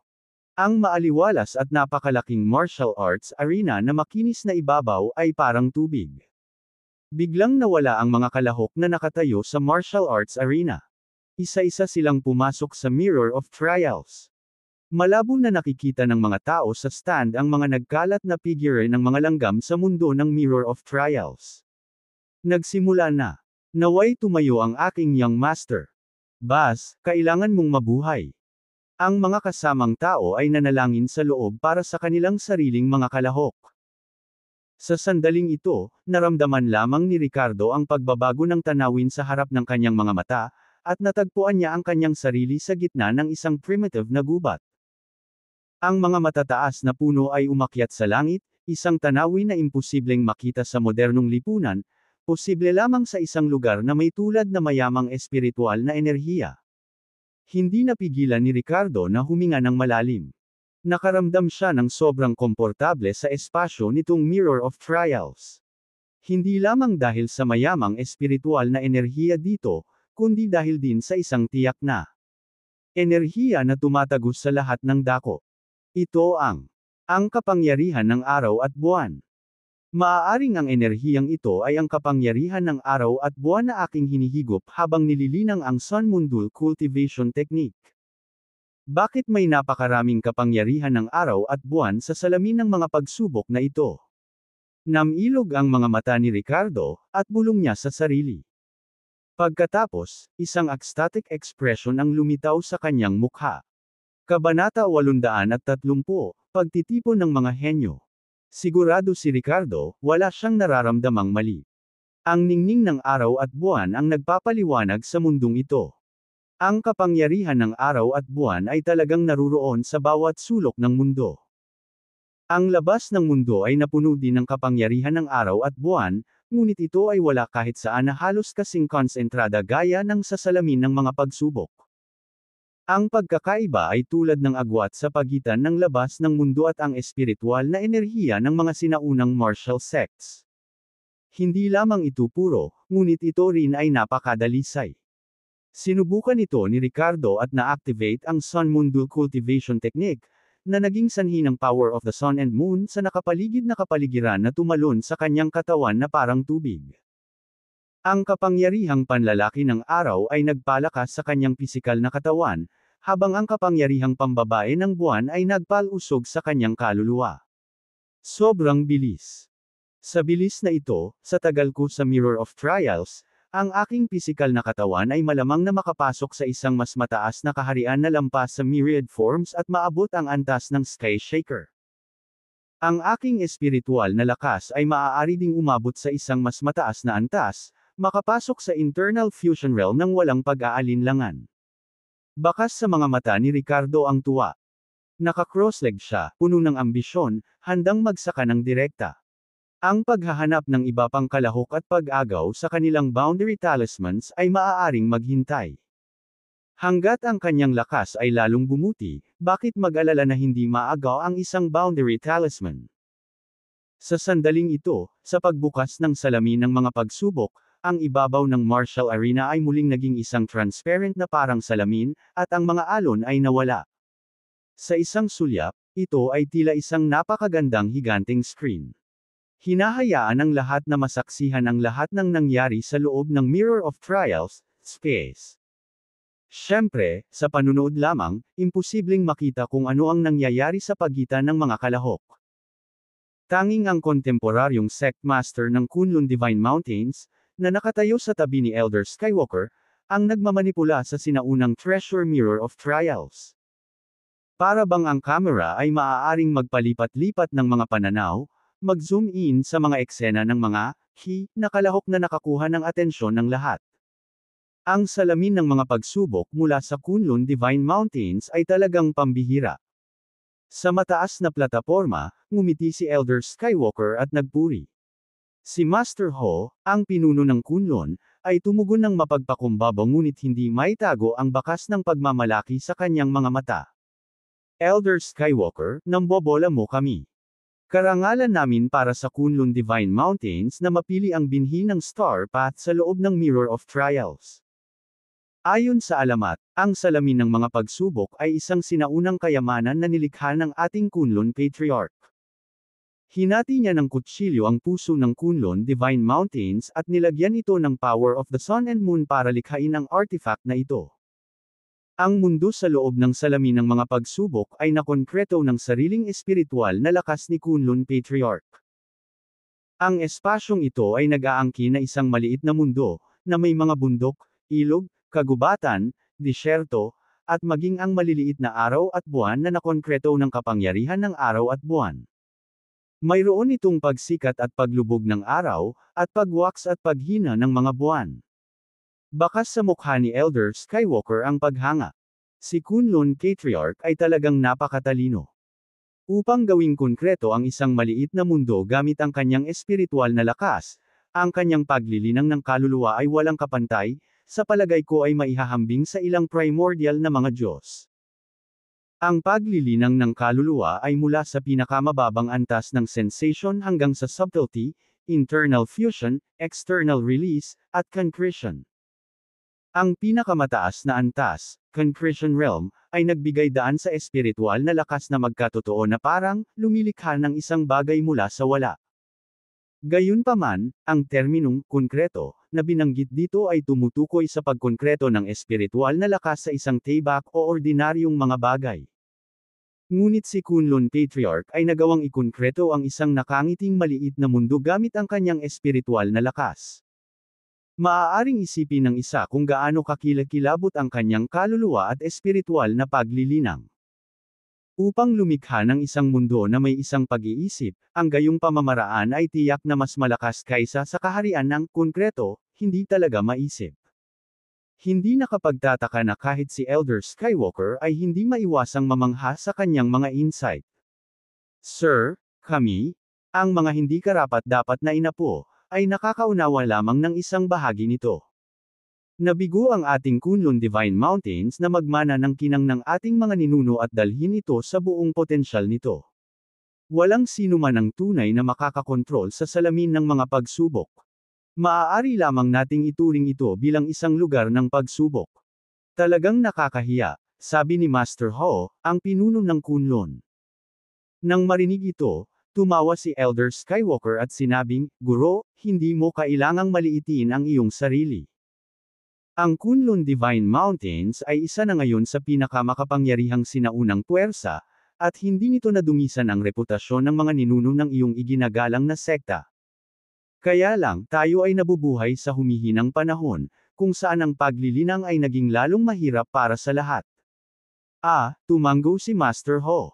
Ang maaliwalas at napakalaking martial arts arena na makinis na ibabaw ay parang tubig. Biglang nawala ang mga kalahok na nakatayo sa martial arts arena. Isa-isa silang pumasok sa Mirror of Trials. Malabo na nakikita ng mga tao sa stand ang mga nagkalat na figure ng mga langgam sa mundo ng Mirror of Trials. Nagsimula na. Naway tumayo ang aking young master. Bas, kailangan mong mabuhay. Ang mga kasamang tao ay nanalangin sa loob para sa kanilang sariling mga kalahok. Sa sandaling ito, naramdaman lamang ni Ricardo ang pagbabago ng tanawin sa harap ng kanyang mga mata, at natagpuan niya ang kanyang sarili sa gitna ng isang primitive na gubat. Ang mga matataas na puno ay umakyat sa langit, isang tanawin na imposibleng makita sa modernong lipunan, posible lamang sa isang lugar na may tulad na mayamang espiritual na enerhiya. Hindi napigilan ni Ricardo na huminga ng malalim. Nakaramdam siya ng sobrang komportable sa espasyo nitong Mirror of Trials. Hindi lamang dahil sa mayamang espiritual na enerhiya dito, kundi dahil din sa isang tiyak na enerhiya na tumatagos sa lahat ng dako. Ito ang kapangyarihan ng araw at buwan. Maaaring ang enerhiyang ito ay ang kapangyarihan ng araw at buwan na aking hinihigop habang nililinang ang Sun Moon Cultivation Technique. Bakit may napakaraming kapangyarihan ng araw at buwan sa salamin ng mga pagsubok na ito? Namilog ang mga mata ni Ricardo, at bulong niya sa sarili. Pagkatapos, isang ecstatic expression ang lumitaw sa kanyang mukha. Kabanata 830, Pagtitipon ng mga henyo. Sigurado si Ricardo, wala siyang nararamdamang mali. Ang ningning ng araw at buwan ang nagpapaliwanag sa mundong ito. Ang kapangyarihan ng araw at buwan ay talagang naruroon sa bawat sulok ng mundo. Ang labas ng mundo ay napuno din ng kapangyarihan ng araw at buwan, ngunit ito ay wala kahit saan na halos kasing konsentrada gaya ng sa salamin ng mga pagsubok. Ang pagkakaiba ay tulad ng agwat sa pagitan ng labas ng mundo at ang espiritual na enerhiya ng mga sinaunang martial sects. Hindi lamang ito puro, ngunit ito rin ay napakadalisay. Sinubukan ito ni Ricardo at na-activate ang Sun Moon Cultivation Technique, na naging sanhi ng power of the Sun and Moon sa nakapaligid na kapaligiran na tumalon sa kanyang katawan na parang tubig. Ang kapangyarihang panlalaki ng araw ay nagpalakas sa kanyang pisikal na katawan, habang ang kapangyarihang pambabae ng buwan ay nagpalusog sa kanyang kaluluwa. Sobrang bilis. Sa bilis na ito, sa tagal ko sa Mirror of Trials, ang aking pisikal na katawan ay malamang na makapasok sa isang mas mataas na kaharian na lampas sa myriad forms at maabot ang antas ng Sky Shaker. Ang aking espiritual na lakas ay maaari ding umabot sa isang mas mataas na antas, makapasok sa internal fusion realm ng walang pag-aalinlangan. Bakas sa mga mata ni Ricardo ang tuwa. Naka-crossleg siya, puno ng ambisyon, handang magsaka ng direkta. Ang paghahanap ng iba pang kalahok at pag-agaw sa kanilang boundary talismans ay maaaring maghintay. Hanggat ang kanyang lakas ay lalong bumuti, bakit mag-alala na hindi maagaw ang isang boundary talisman? Sa sandaling ito, sa pagbukas ng salamin ng mga pagsubok, ang ibabaw ng martial arena ay muling naging isang transparent na parang salamin, at ang mga alon ay nawala. Sa isang sulyap, ito ay tila isang napakagandang higanteng screen. Hinahayaan ng lahat na masaksihan ang lahat ng nangyari sa loob ng Mirror of Trials, space. Siyempre, sa panunood lamang, imposibleng makita kung ano ang nangyayari sa pagitan ng mga kalahok. Tanging ang kontemporaryong sect master ng Kunlun Divine Mountains, na nakatayo sa tabi ni Elder Skywalker, ang nagmamanipula sa sinaunang Treasure Mirror of Trials. Para bang ang camera ay maaaring magpalipat-lipat ng mga pananaw, mag-zoom in sa mga eksena ng mga key na kalahok na nakakuha ng atensyon ng lahat. Ang salamin ng mga pagsubok mula sa Kunlun Divine Mountains ay talagang pambihira. Sa mataas na plataporma, ngumiti si Elder Skywalker at nagpuri. Si Master Ho, ang pinuno ng Kunlun, ay tumugon ng mapagpakumbaba ngunit hindi maitago ang bakas ng pagmamalaki sa kanyang mga mata. Elder Skywalker, nambobola mo kami. Karangalan namin para sa Kunlun Divine Mountains na mapili ang binhi ng Star Path sa loob ng Mirror of Trials. Ayon sa alamat, ang salamin ng mga pagsubok ay isang sinaunang kayamanan na nilikha ng ating Kunlun Patriarch. Hinati niya ng kutsilyo ang puso ng Kunlun Divine Mountains at nilagyan ito ng power of the Sun and Moon para likhain ang artifact na ito. Ang mundo sa loob ng salamin ng mga pagsubok ay nakonkreto ng sariling espiritual na lakas ni Kunlun Patriarch. Ang espasyong ito ay nag-aangkin na isang maliit na mundo, na may mga bundok, ilog, kagubatan, disyerto, at maging ang maliliit na araw at buwan na nakonkreto ng kapangyarihan ng araw at buwan. Mayroon itong pagsikat at paglubog ng araw, at pagwaks at paghina ng mga buwan. Bakas sa mukha ni Elder Skywalker ang paghanga. Si Kunlun Patriarch ay talagang napakatalino. Upang gawing konkreto ang isang maliit na mundo gamit ang kanyang espiritual na lakas, ang kanyang paglilinang ng kaluluwa ay walang kapantay, sa palagay ko ay maihahambing sa ilang primordial na mga Diyos. Ang paglilinang ng kaluluwa ay mula sa pinakamababang antas ng sensation hanggang sa subtlety, internal fusion, external release, at concretion. Ang pinakamataas na antas, concretion realm, ay nagbigay daan sa espiritual na lakas na magkatotoo na parang, lumilikha ng isang bagay mula sa wala. Gayunpaman, ang terminong konkreto na binanggit dito ay tumutukoy sa pagkonkreto ng espiritual na lakas sa isang tibak o ordinaryong mga bagay. Ngunit si Kunlun Patriarch ay nagawang ikonkreto ang isang nakangiting maliit na mundo gamit ang kanyang espiritual na lakas. Maaaring isipin ng isa kung gaano kakilakilabot ang kanyang kaluluwa at espiritual na paglilinang. Upang lumikha ng isang mundo na may isang pag-iisip, ang gayong pamamaraan ay tiyak na mas malakas kaysa sa kaharian ng konkreto, hindi talaga maisip. Hindi nakapagtataka na kahit si Elder Skywalker ay hindi maiwasang mamangha sa kanyang mga insight. Sir, kami, ang mga hindi karapat-dapat na inapo, ay nakakaunawa lamang ng isang bahagi nito. Nabigo ang ating Kunlun Divine Mountains na magmana ng kinang ng ating mga ninuno at dalhin ito sa buong potensyal nito. Walang sino man ang tunay na makakakontrol sa salamin ng mga pagsubok. Maaari lamang nating ituring ito bilang isang lugar ng pagsubok. Talagang nakakahiya, sabi ni Master Ho, ang pinuno ng Kunlun. Nang marinig ito, tumawa si Elder Skywalker at sinabing, "Guro, hindi mo kailangang maliitin ang iyong sarili. Ang Kunlun Divine Mountains ay isa na ngayon sa pinakamakapangyarihang sinaunang puwersa, at hindi nito nadumisan ang reputasyon ng mga ninuno ng iyong iginagalang na sekta. Kaya lang, tayo ay nabubuhay sa humihinang panahon, kung saan ang paglilinang ay naging lalong mahirap para sa lahat." Tumango si Master Ho.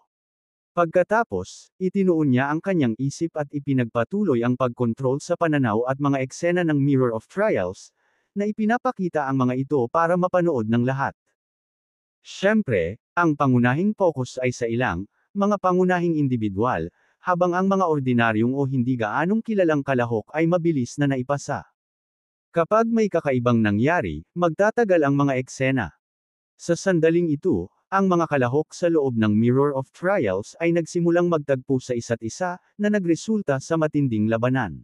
Pagkatapos, itinuon niya ang kanyang isip at ipinagpatuloy ang pagkontrol sa pananaw at mga eksena ng Mirror of Trials, na ipinapakita ang mga ito para mapanood ng lahat. Siyempre, ang pangunahing focus ay sa ilang, mga pangunahing individual, habang ang mga ordinaryong o hindi gaanong kilalang kalahok ay mabilis na naipasa. Kapag may kakaibang nangyari, magtatagal ang mga eksena. Sa sandaling ito, ang mga kalahok sa loob ng Mirror of Trials ay nagsimulang magtagpo sa isa't isa, na nagresulta sa matinding labanan.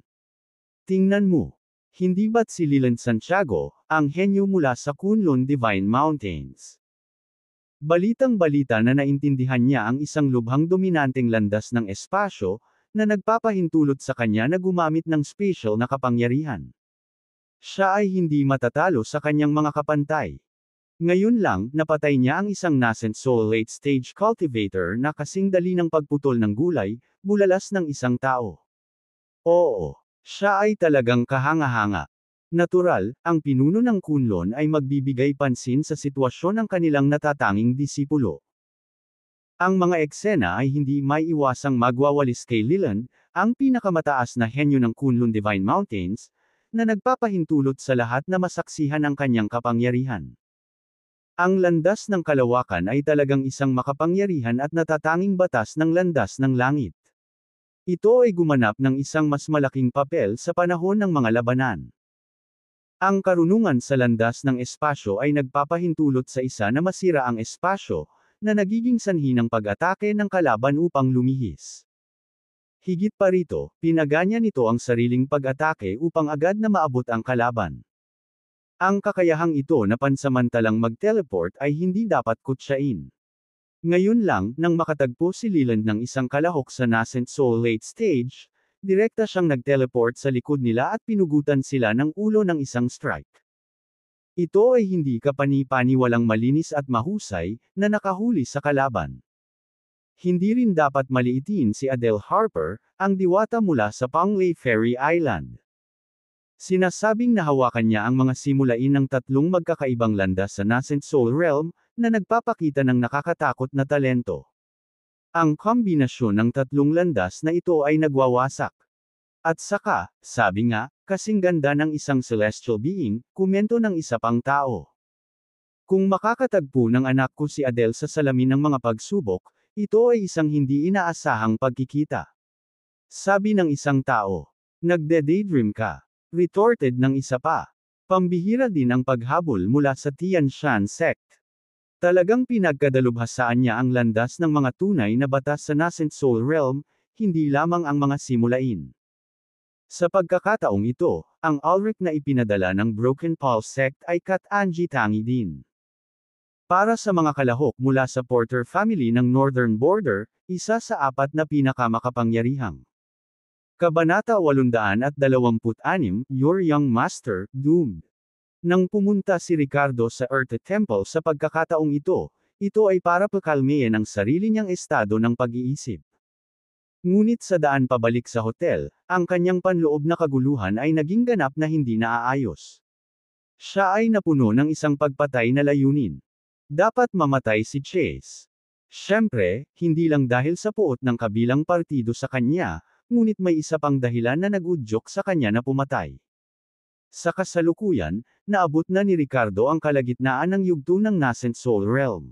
Tingnan mo. Hindi ba't si Leland Santiago, ang henyo mula sa Kunlun Divine Mountains? Balitang-balita na naintindihan niya ang isang lubhang dominanteng landas ng espasyo, na nagpapahintulot sa kanya na gumamit ng special na kapangyarihan. Siya ay hindi matatalo sa kanyang mga kapantay. Ngayon lang, napatay niya ang isang nascent soul late-stage cultivator na kasing dali ng pagputol ng gulay, bulalas ng isang tao. Oo, siya ay talagang kahanga-hanga. Natural, ang pinuno ng Kunlun ay magbibigay pansin sa sitwasyon ng kanilang natatanging disipulo. Ang mga eksena ay hindi maiiwasang magwawalis kay Leland, ang pinakamataas na henyo ng Kunlun Divine Mountains, na nagpapahintulot sa lahat na masaksihan ang kanyang kapangyarihan. Ang landas ng kalawakan ay talagang isang makapangyarihan at natatanging batas ng landas ng langit. Ito ay gumanap ng isang mas malaking papel sa panahon ng mga labanan. Ang karunungan sa landas ng espasyo ay nagpapahintulot sa isa na masira ang espasyo, na nagiging sanhi ng pag-atake ng kalaban upang lumihis. Higit pa rito, pinaganya nito ang sariling pag-atake upang agad na maabot ang kalaban. Ang kakayahang ito na pansamantalang mag-teleport ay hindi dapat kutsain. Ngayon lang, nang makatagpo si Leland ng isang kalahok sa nascent soul late stage, direkta siyang nag-teleport sa likod nila at pinugutan sila ng ulo ng isang strike. Ito ay hindi kapani-paniwalang malinis at mahusay, na nakahuli sa kalaban. Hindi rin dapat maliitin si Adele Harper, ang diwata mula sa Panglay Ferry Island. Sinasabing nahawakan niya ang mga simulain ng tatlong magkakaibang landas sa Nascent Soul Realm, na nagpapakita ng nakakatakot na talento. Ang kombinasyon ng tatlong landas na ito ay nagwawasak. At saka, sabi nga, kasing ganda ng isang celestial being, komento ng isa pang tao. Kung makakatagpo ng anak ko si Adele sa salamin ng mga pagsubok, ito ay isang hindi inaasahang pagkikita. Sabi ng isang tao. Nagde-daydream ka. Retorted ng isa pa. Pambihira din ang paghabol mula sa Tian Shan sect. Talagang pinagkadalubhasaan niya ang landas ng mga tunay na batas sa Nascent Soul Realm, hindi lamang ang mga simulain. Sa pagkakataong ito, ang Ulrich na ipinadala ng Broken Pulse sect ay Kat-Anji Tangi din. Para sa mga kalahok mula sa Porter family ng Northern Border, isa sa apat na pinakamakapangyarihang. Kabanata 826, Your Young Master, Doomed. Nang pumunta si Ricardo sa Earth Temple sa pagkakataong ito ay para pakalmehin ang sarili niyang estado ng pag-iisip. Ngunit sa daan pabalik sa hotel, ang kanyang panloob na kaguluhan ay naging ganap na hindi naaayos. Siya ay napuno ng isang pagpatay na layunin. Dapat mamatay si Chase. Siyempre, hindi lang dahil sa puot ng kabilang partido sa kanya, ngunit may isa pang dahilan na nag-udyok sa kanya na pumatay. Sa kasalukuyan, naabot na ni Ricardo ang kalagitnaan ng yugto ng Nascent Soul Realm.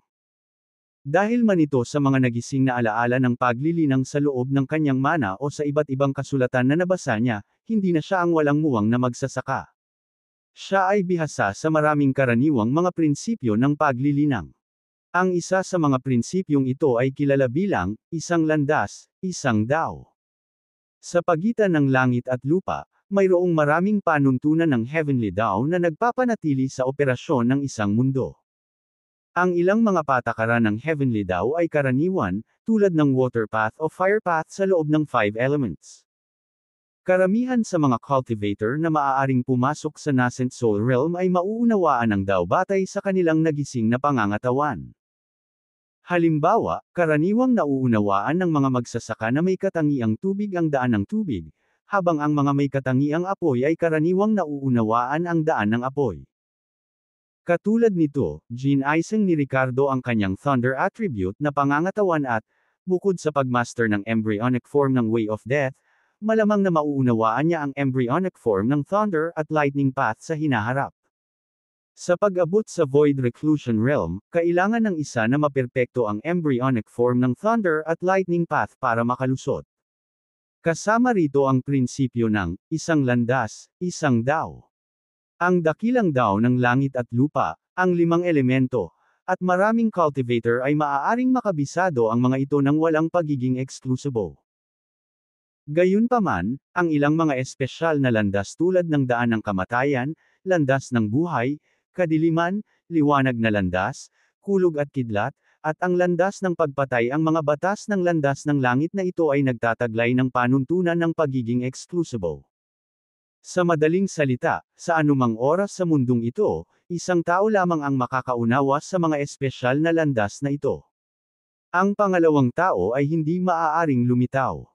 Dahil man ito sa mga nagising na alaala ng paglilinang sa loob ng kanyang mana o sa iba't ibang kasulatan na nabasa niya, hindi na siya ang walang muwang na magsasaka. Siya ay bihasa sa maraming karaniwang mga prinsipyo ng paglilinang. Ang isa sa mga prinsipyong ito ay kilala bilang, isang landas, isang dao. Sa pagitan ng langit at lupa, mayroong maraming panuntunan ng Heavenly Dao na nagpapanatili sa operasyon ng isang mundo. Ang ilang mga patakaran ng Heavenly Dao ay karaniwan, tulad ng Water Path o Fire Path sa loob ng 5 elements. Karamihan sa mga cultivator na maaaring pumasok sa Nascent Soul Realm ay mauunawaan ng Dao batay sa kanilang nagising na pangangatawan. Halimbawa, karaniwang nauunawaan ng mga magsasaka na may katangiang tubig ang daan ng tubig, habang ang mga may katangiang apoy ay karaniwang nauunawaan ang daan ng apoy. Katulad nito, ginaisang ni Ricardo ang kanyang Thunder attribute na pangangatawan at, bukod sa pagmaster ng embryonic form ng Way of Death, malamang na mauunawaan niya ang embryonic form ng Thunder at Lightning Path sa hinaharap. Sa pag-abot sa Void Reclusion Realm, kailangan ng isa na maperpekto ang embryonic form ng Thunder at Lightning Path para makalusot. Kasama rito ang prinsipyo ng, isang landas, isang dao. Ang dakilang dao ng langit at lupa, ang 5 elemento, at maraming cultivator ay maaaring makabisado ang mga ito nang walang pagiging eksklusibo. Gayunpaman, ang ilang mga espesyal na landas tulad ng daan ng kamatayan, landas ng buhay, kadiliman, liwanag na landas, kulog at kidlat, at ang landas ng pagpatay ang mga batas ng landas ng langit na ito ay nagtataglay ng panuntunan ng pagiging eksklusibo. Sa madaling salita, sa anumang oras sa mundong ito, isang tao lamang ang makakaunawa sa mga espesyal na landas na ito. Ang pangalawang tao ay hindi maaaring lumitaw.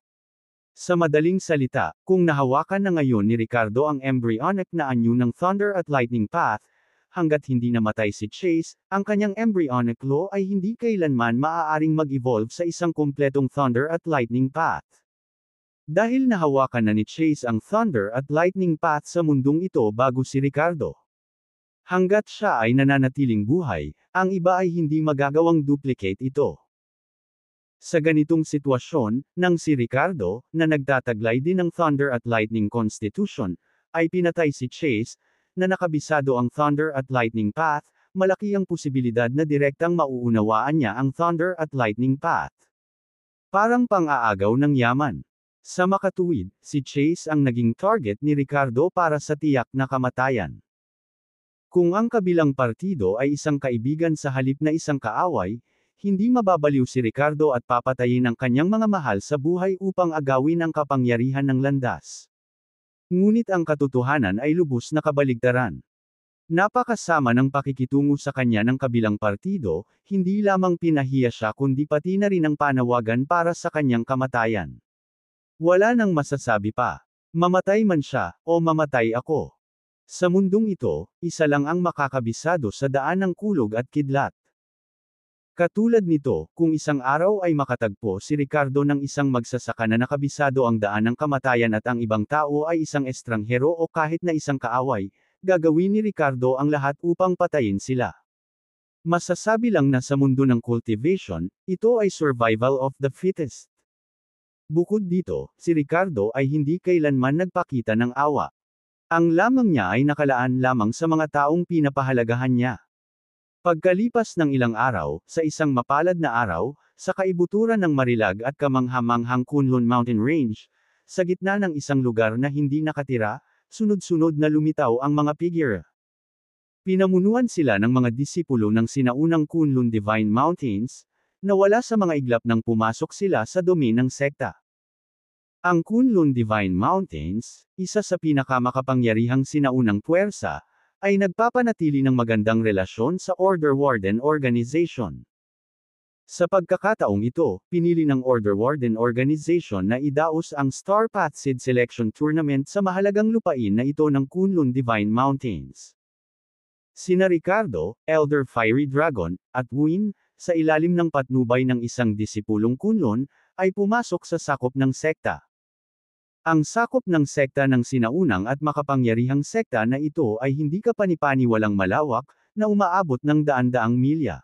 Sa madaling salita, kung nahawakan na ngayon ni Ricardo ang embryonic na anyo ng Thunder at Lightning Path, hanggat hindi namatay si Chase, ang kanyang embryonic law ay hindi kailanman maaaring mag-evolve sa isang kumpletong Thunder at Lightning Path. Dahil nahawakan na ni Chase ang Thunder at Lightning Path sa mundong ito bago si Ricardo. Hanggat siya ay nananatiling buhay, ang iba ay hindi magagawang duplicate ito. Sa ganitong sitwasyon, nang si Ricardo, na nagtataglay din ng Thunder at Lightning Constitution, ay pinatay si Chase, na nakabisado ang Thunder at Lightning Path, malaki ang posibilidad na direktang mauunawaan niya ang Thunder at Lightning Path. Parang pang-aagaw ng yaman. Sa makatuwid, si Chase ang naging target ni Ricardo para sa tiyak na kamatayan. Kung ang kabilang partido ay isang kaibigan sa halip na isang kaaway, hindi mababaliw si Ricardo at papatayin ang kanyang mga mahal sa buhay upang agawin ang kapangyarihan ng landas. Ngunit ang katotohanan ay lubos na kabaligtaran. Napakasama ng pakikitungo sa kanya ng kabilang partido, hindi lamang pinahiya siya kundi pati na rin ang panawagan para sa kanyang kamatayan. Wala nang masasabi pa. Mamatay man siya, o mamatay ako. Sa mundong ito, isa lang ang makakabisado sa daan ng kulog at kidlat. Katulad nito, kung isang araw ay makatagpo si Ricardo ng isang magsasaka na nakabisado ang daan ng kamatayan at ang ibang tao ay isang estranghero o kahit na isang kaaway, gagawin ni Ricardo ang lahat upang patayin sila. Masasabi lang na sa mundo ng cultivation, ito ay survival of the fittest. Bukod dito, si Ricardo ay hindi kailanman nagpakita ng awa. Ang lamang niya ay nakalaan lamang sa mga taong pinapahalagahan niya. Pagkalipas ng ilang araw, sa isang mapalad na araw, sa kaibuturan ng Marilag at kamangha-manghang Kunlun Mountain Range, sa gitna ng isang lugar na hindi nakatira, sunod-sunod na lumitaw ang mga figure. Pinamunuan sila ng mga disipulo ng sinaunang Kunlun Divine Mountains, na wala sa mga iglap nang pumasok sila sa domain ng sekta. Ang Kunlun Divine Mountains, isa sa pinakamakapangyarihang sinaunang puwersa, ay nagpapanatili ng magandang relasyon sa Order Warden Organization. Sa pagkakataong ito, pinili ng Order Warden Organization na idaos ang Star Path Seed Selection Tournament sa mahalagang lupain na ito ng Kunlun Divine Mountains. Sina Ricardo, Elder Fiery Dragon, at Win, sa ilalim ng patnubay ng isang disipulong Kunlun, ay pumasok sa sakop ng sekta. Ang sakop ng sekta ng sinaunang at makapangyarihang sekta na ito ay hindi kapani-paniwalang malawak, na umaabot ng daan-daang milya.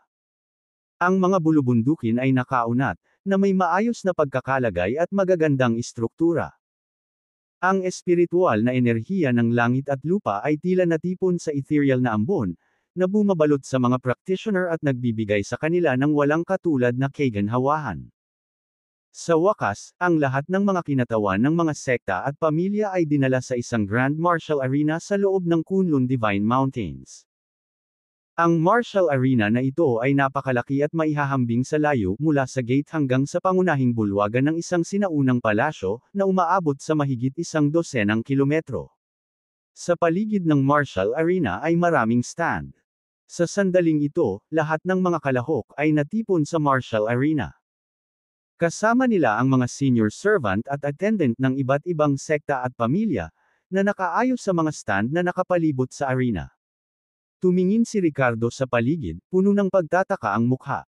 Ang mga bulubundukin ay nakaunat, na may maayos na pagkakalagay at magagandang istruktura. Ang espiritual na enerhiya ng langit at lupa ay tila natipon sa ethereal na ambon, na bumabalot sa mga practitioner at nagbibigay sa kanila ng walang katulad na kaganhawahan. Sa wakas, ang lahat ng mga kinatawan ng mga sekta at pamilya ay dinala sa isang Grand Martial Arena sa loob ng Kunlun Divine Mountains. Ang Martial Arena na ito ay napakalaki at maihahambing sa layo mula sa gate hanggang sa pangunahing bulwagan ng isang sinaunang palasyo, na umaabot sa mahigit 12 kilometro. Sa paligid ng Martial Arena ay maraming stand. Sa sandaling ito, lahat ng mga kalahok ay natipon sa Martial Arena. Kasama nila ang mga senior servant at attendant ng iba't ibang sekta at pamilya, na nakaayos sa mga stand na nakapalibot sa arena. Tumingin si Ricardo sa paligid, puno ng pagtataka ang mukha.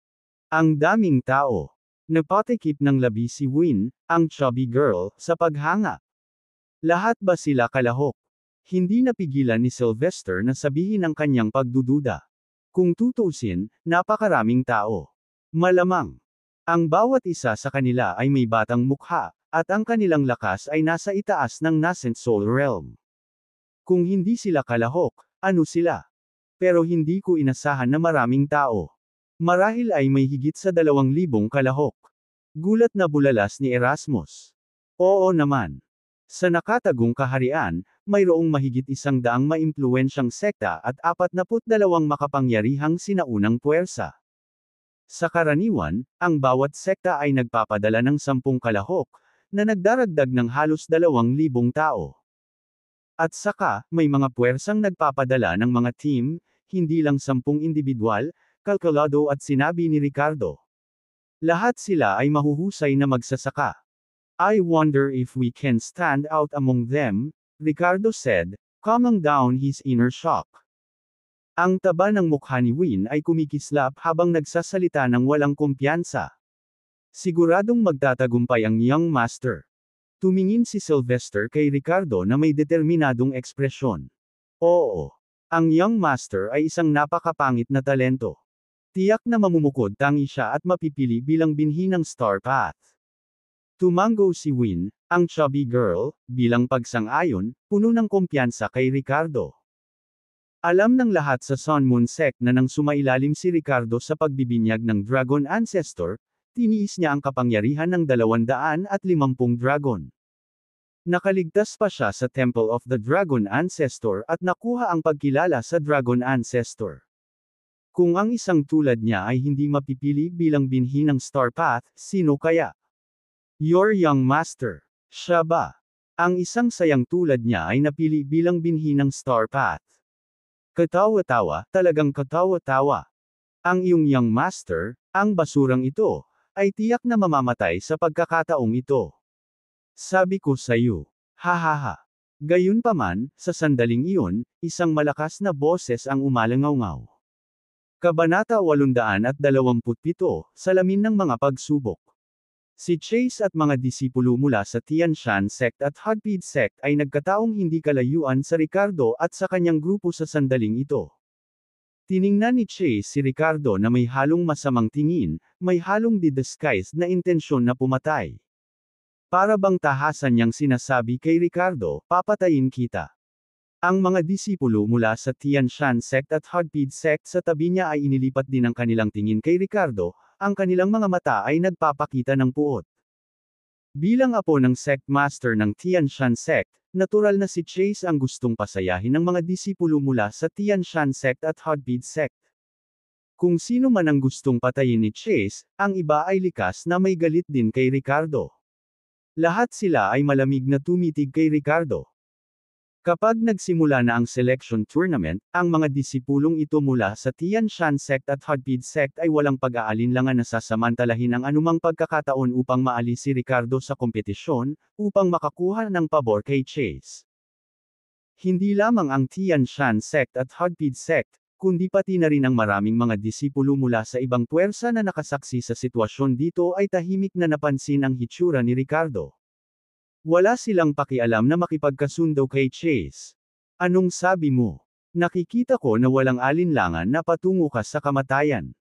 Ang daming tao. Napatikip ng labi si Win, ang chubby girl, sa paghanga. Lahat ba sila kalahok? Hindi napigilan ni Sylvester na sabihin ang kanyang pagdududa. Kung tutuusin, napakaraming tao. Malamang. Ang bawat isa sa kanila ay may batang mukha, at ang kanilang lakas ay nasa itaas ng nascent soul realm. Kung hindi sila kalahok, ano sila? Pero hindi ko inasahan na maraming tao. Marahil ay may higit sa 2,000 kalahok. Gulat na bulalas ni Erasmus. Oo naman. Sa nakatagong kaharian, mayroong mahigit 100 maimpluwensyang sekta at 42 makapangyarihang sinaunang puwersa. Sa karaniwan, ang bawat sekta ay nagpapadala ng 10 kalahok, na nagdaragdag ng halos 2,000 tao. At saka, may mga puwersang nagpapadala ng mga team, hindi lang 10 individual, kalkulado at sinabi ni Ricardo. Lahat sila ay mahuhusay na magsasaka. I wonder if we can stand out among them, Ricardo said, calming down his inner shock. Ang taba ng mukha ni Win ay kumikislap habang nagsasalita ng walang kumpiyansa. Siguradong magtatagumpay ang young master. Tumingin si Sylvester kay Ricardo na may determinadong ekspresyon. Oo. Ang young master ay isang napakapangit na talento. Tiyak na mamumukod tangi siya at mapipili bilang binhi ng Star Path. Tumango si Win, ang chubby girl, bilang pagsang-ayon, puno ng kumpiyansa kay Ricardo. Alam ng lahat sa Sun Moon Sect na nang sumailalim si Ricardo sa pagbibinyag ng Dragon Ancestor, tiniis niya ang kapangyarihan ng 250 dragon. Nakaligtas pa siya sa Temple of the Dragon Ancestor at nakuha ang pagkilala sa Dragon Ancestor. Kung ang isang tulad niya ay hindi mapipili bilang binhi ng Star Path, sino kaya? Your young master. Siya ba? Ang isang sayang tulad niya ay napili bilang binhi ng Star Path. Katawa-tawa, talagang katawa-tawa. Ang iyong young master, ang basurang ito, ay tiyak na mamamatay sa pagkakataong ito. Sabi ko sa iyo. Hahaha. Gayunpaman, sa sandaling iyon, isang malakas na boses ang umalangaw-ngaw. Kabanata 827, Salamin ng mga pagsubok. Si Chase at mga disipulo mula sa Tianshan sect at Hagpid sect ay nagkataong hindi kalayuan sa Ricardo at sa kanyang grupo sa sandaling ito. Tiningnan ni Chase si Ricardo na may halong masamang tingin, may halong di-disguised na intensyon na pumatay. Para bang tahasan niyang sinasabi kay Ricardo, papatayin kita. Ang mga disipulo mula sa Tianshan sect at Hagpid sect sa tabi niya ay inilipat din ang kanilang tingin kay Ricardo, ang kanilang mga mata ay nagpapakita ng puot. Bilang apo ng sect master ng Tianshan sect, natural na si Chase ang gustong pasayahin ng mga disipulo mula sa Tianshan sect at Hagpid sect. Kung sino man ang gustong patayin ni Chase, ang iba ay likas na may galit din kay Ricardo. Lahat sila ay malamig na tumitig kay Ricardo. Kapag nagsimula na ang selection tournament, ang mga disipulong ito mula sa Tianshan sect at Hagpid sect ay walang pag-aalinlangan na sasamantalahin ang anumang pagkakataon upang maalis si Ricardo sa kompetisyon, upang makakuha ng pabor kay Chase. Hindi lamang ang Tianshan sect at Hagpid sect, kundi pati na rin ang maraming mga disipulo mula sa ibang puwersa na nakasaksi sa sitwasyon dito ay tahimik na napansin ang hitsura ni Ricardo. Wala silang pakialam na makipagkasundo kay Chase. Anong sabi mo? Nakikita ko na walang alinlangan na patungo ka sa kamatayan.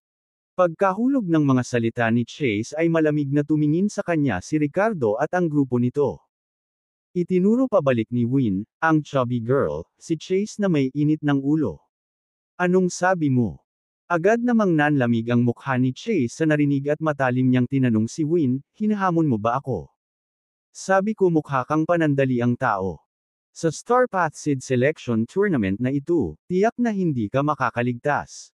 Pagkahulog ng mga salita ni Chase ay malamig na tumingin sa kanya si Ricardo at ang grupo nito. Itinuro pabalik ni Win, ang chubby girl, si Chase na may init ng ulo. Anong sabi mo? Agad namang nanlamig ang mukha ni Chase sa narinig at matalim niyang tinanong si Win, hinahamon mo ba ako? Sabi ko mukha kang panandaliang tao. Sa Star Path Seed Selection Tournament na ito, tiyak na hindi ka makakaligtas.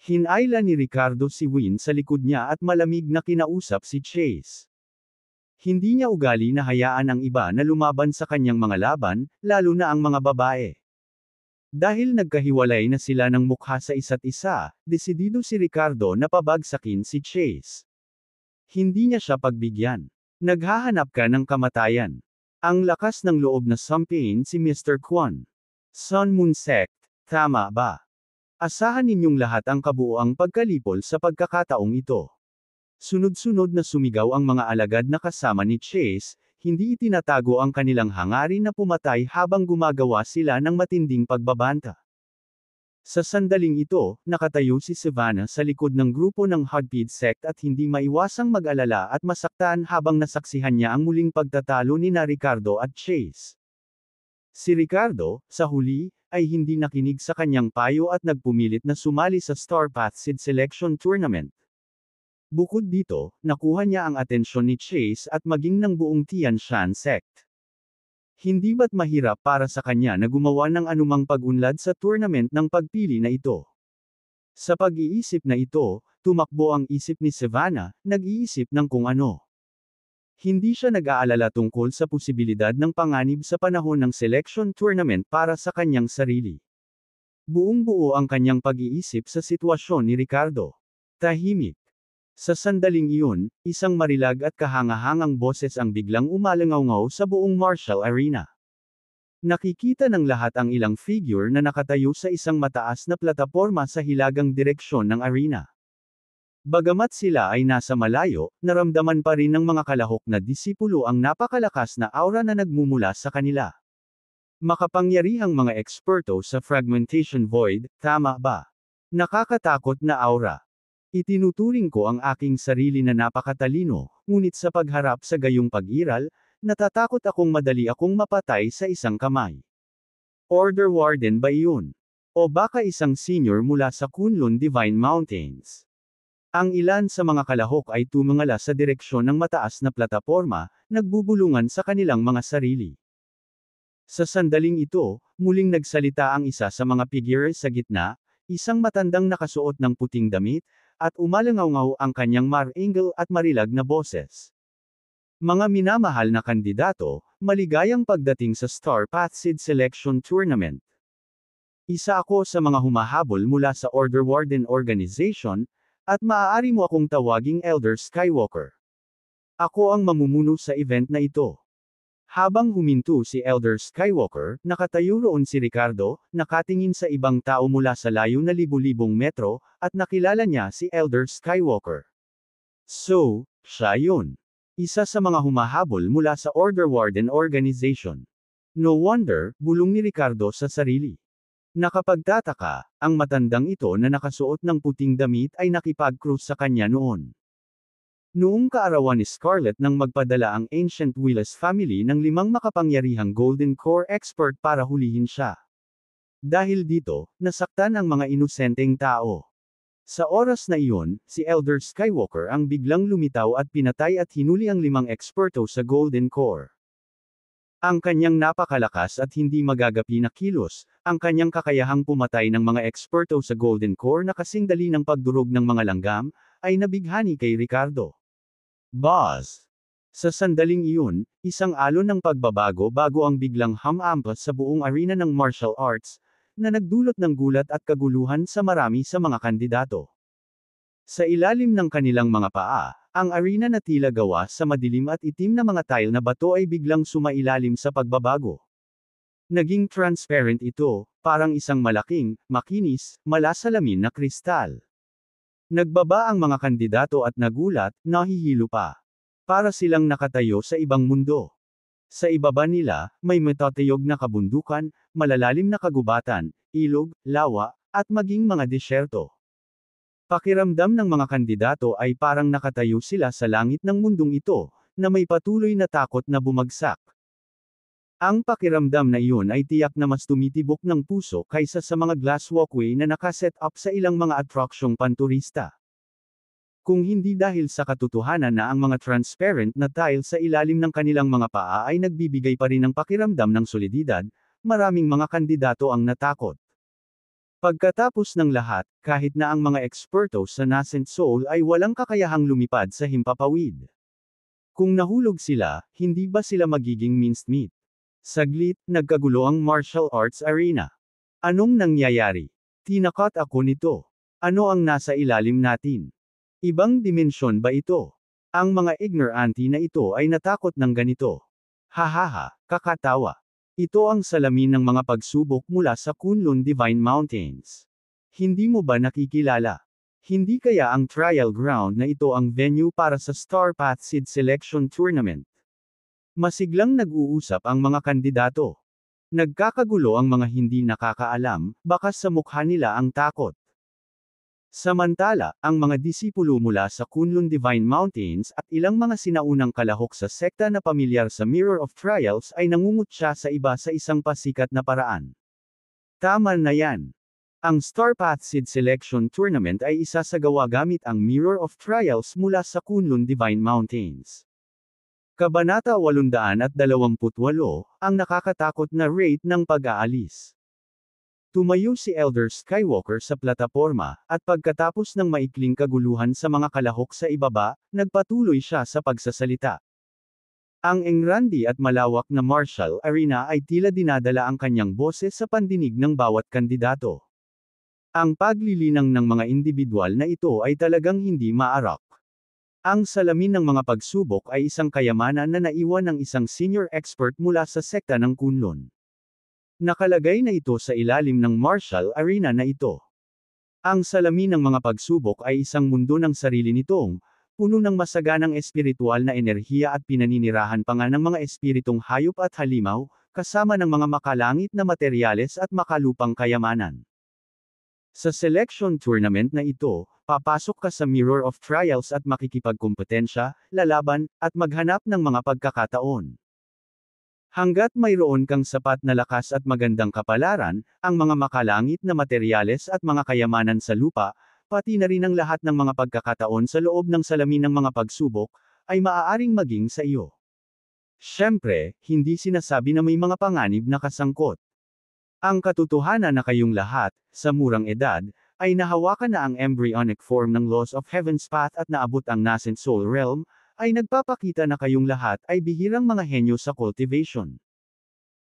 Hinayla ni Ricardo si Win sa likod niya at malamig na kinausap si Chase. Hindi niya ugali na hayaan ang iba na lumaban sa kanyang mga laban, lalo na ang mga babae. Dahil nagkahiwalay na sila ng mukha sa isa't isa, desidido si Ricardo na pabagsakin si Chase. Hindi niya siya pagbigyan. Naghahanap ka ng kamatayan. Ang lakas ng loob na sampain si Mr. Kwon. Sun Moon Sect, tama ba? Asahan ninyong lahat ang kabuoang pagkalipol sa pagkakataong ito. Sunod-sunod na sumigaw ang mga alagad na kasama ni Chase, hindi itinatago ang kanilang hangarin na pumatay habang gumagawa sila ng matinding pagbabanta. Sa sandaling ito, nakatayo si Savannah sa likod ng grupo ng Hagpid sect at hindi maiwasang mag-alala at masaktan habang nasaksihan niya ang muling pagtatalo ni Ricardo at Chase. Si Ricardo, sa huli, ay hindi nakinig sa kanyang payo at nagpumilit na sumali sa Star Path Seed Selection Tournament. Bukod dito, nakuha niya ang atensyon ni Chase at maging ng buong Tianshan sect. Hindi ba't mahirap para sa kanya na gumawa ng anumang pag-unlad sa tournament ng pagpili na ito? Sa pag-iisip na ito, tumakbo ang isip ni Savannah, nag-iisip ng kung ano. Hindi siya nag-aalala tungkol sa posibilidad ng panganib sa panahon ng selection tournament para sa kanyang sarili. Buong-buo ang kanyang pag-iisip sa sitwasyon ni Ricardo. Tahimik. Sa sandaling iyon, isang marilag at kahangahangang boses ang biglang umalangaw-ngaw sa buong martial arena. Nakikita ng lahat ang ilang figure na nakatayo sa isang mataas na plataporma sa hilagang direksyon ng arena. Bagamat sila ay nasa malayo, naramdaman pa rin ng mga kalahok na disipulo ang napakalakas na aura na nagmumula sa kanila. Makapangyarihang mga eksperto sa fragmentation void, tama ba? Nakakatakot na aura. Itinuturing ko ang aking sarili na napakatalino, ngunit sa pagharap sa gayong pag-iral, natatakot akong madali akong mapatay sa isang kamay. Order Warden ba iyon? O baka isang senior mula sa Kunlun Divine Mountains? Ang ilan sa mga kalahok ay tumingala sa direksyon ng mataas na plataporma, nagbubulungan sa kanilang mga sarili. Sa sandaling ito, muling nagsalita ang isa sa mga figure sa gitna, isang matandang nakasuot ng puting damit, at umalangaw-ngaw ang kanyang maringal at marilag na boses. Mga minamahal na kandidato, maligayang pagdating sa Star Path Seed Selection Tournament. Isa ako sa mga humahabol mula sa Order Warden Organization, at maaari mo akong tawaging Elder Skywalker. Ako ang mamumuno sa event na ito. Habang huminto si Elder Skywalker, nakatayo roon si Ricardo, nakatingin sa ibang tao mula sa layo na libu-libong metro, at nakilala niya si Elder Skywalker. So, siya yun. Isa sa mga humahabol mula sa Order Warden Organization. No wonder, bulong ni Ricardo sa sarili. Nakapagtataka, ang matandang ito na nakasuot ng puting damit ay nakipag-cruise sa kanya noon. Noong kaarawan ni Scarlett nang magpadala ang Ancient Willis family ng 5 makapangyarihang Golden Core expert para hulihin siya. Dahil dito, nasaktan ang mga inosenteng tao. Sa oras na iyon, si Elder Skywalker ang biglang lumitaw at pinatay at hinuli ang 5 eksperto sa Golden Core. Ang kanyang napakalakas at hindi magagapi na kilos, ang kanyang kakayahang pumatay ng mga eksperto sa Golden Core na kasing dali ng pagdurog ng mga langgam, ay nabighani kay Ricardo. Boss! Sa sandaling iyon, isang alon ng pagbabago bago ang biglang hamampas sa buong arena ng martial arts, na nagdulot ng gulat at kaguluhan sa marami sa mga kandidato. Sa ilalim ng kanilang mga paa, ang arena na tila gawa sa madilim at itim na mga tile na bato ay biglang sumailalim sa pagbabago. Naging transparent ito, parang isang malaking, makinis, malasalamin na kristal. Nagbaba ang mga kandidato at nagulat, nahihilo pa. Para silang nakatayo sa ibang mundo. Sa ibaba nila, may matatayog na kabundukan, malalalim na kagubatan, ilog, lawa, at maging mga disyerto. Pakiramdam ng mga kandidato ay parang nakatayo sila sa langit ng mundong ito, na may patuloy na takot na bumagsak. Ang pakiramdam na iyon ay tiyak na mas tumitibok ng puso kaysa sa mga glass walkway na nakaset up sa ilang mga atraksyong panturista. Kung hindi dahil sa katotohanan na ang mga transparent na tile sa ilalim ng kanilang mga paa ay nagbibigay pa rin ng pakiramdam ng solididad, maraming mga kandidato ang natakot. Pagkatapos ng lahat, kahit na ang mga eksperto sa Nascent Soul ay walang kakayahang lumipad sa himpapawid. Kung nahulog sila, hindi ba sila magiging minced meat? Saglit, nagkagulo ang martial arts arena. Anong nangyayari? Tinakot ako nito. Ano ang nasa ilalim natin? Ibang dimensyon ba ito? Ang mga ignorante na ito ay natakot ng ganito. Hahaha, kakatawa. Ito ang salamin ng mga pagsubok mula sa Kunlun Divine Mountains. Hindi mo ba nakikilala? Hindi kaya ang trial ground na ito ang venue para sa Star Path Seed Selection Tournament? Masiglang nag-uusap ang mga kandidato. Nagkakagulo ang mga hindi nakakaalam, bakas sa mukha nila ang takot. Samantala, ang mga disipulo mula sa Kunlun Divine Mountains at ilang mga sinaunang kalahok sa sekta na pamilyar sa Mirror of Trials ay nangungutya sa iba sa isang pasikat na paraan. Tama na yan. Ang Star Path Seed Selection Tournament ay isasagawa gamit ang Mirror of Trials mula sa Kunlun Divine Mountains. Kabanata 828, ang nakakatakot na rate ng pag-aalis. Tumayo si Elder Skywalker sa plataporma, at pagkatapos ng maikling kaguluhan sa mga kalahok sa ibaba, nagpatuloy siya sa pagsasalita. Ang engrandi at malawak na martial arena ay tila dinadala ang kanyang boses sa pandinig ng bawat kandidato. Ang paglilinang ng mga individual na ito ay talagang hindi maarak. Ang salamin ng mga pagsubok ay isang kayamanan na naiwan ng isang senior expert mula sa sekta ng Kunlun. Nakalagay na ito sa ilalim ng martial arena na ito. Ang salamin ng mga pagsubok ay isang mundo ng sarili nitong, puno ng masaganang espiritual na enerhiya at pinaninirahan pa nga ng mga espiritong hayop at halimaw, kasama ng mga makalangit na materyales at makalupang kayamanan. Sa selection tournament na ito, papasok ka sa Mirror of Trials at makikipagkompetensya, lalaban, at maghanap ng mga pagkakataon. Hanggat mayroon kang sapat na lakas at magandang kapalaran, ang mga makalangit na materyales at mga kayamanan sa lupa, pati na rin ang lahat ng mga pagkakataon sa loob ng salamin ng mga pagsubok, ay maaaring maging sa iyo. Siyempre, hindi sinasabi na may mga panganib na kasangkot. Ang katotohanan na kayong lahat, sa murang edad, ay nahawakan na ang embryonic form ng Laws of Heaven's Path at naabot ang Nascent Soul Realm, ay nagpapakita na kayong lahat ay bihirang mga henyo sa cultivation.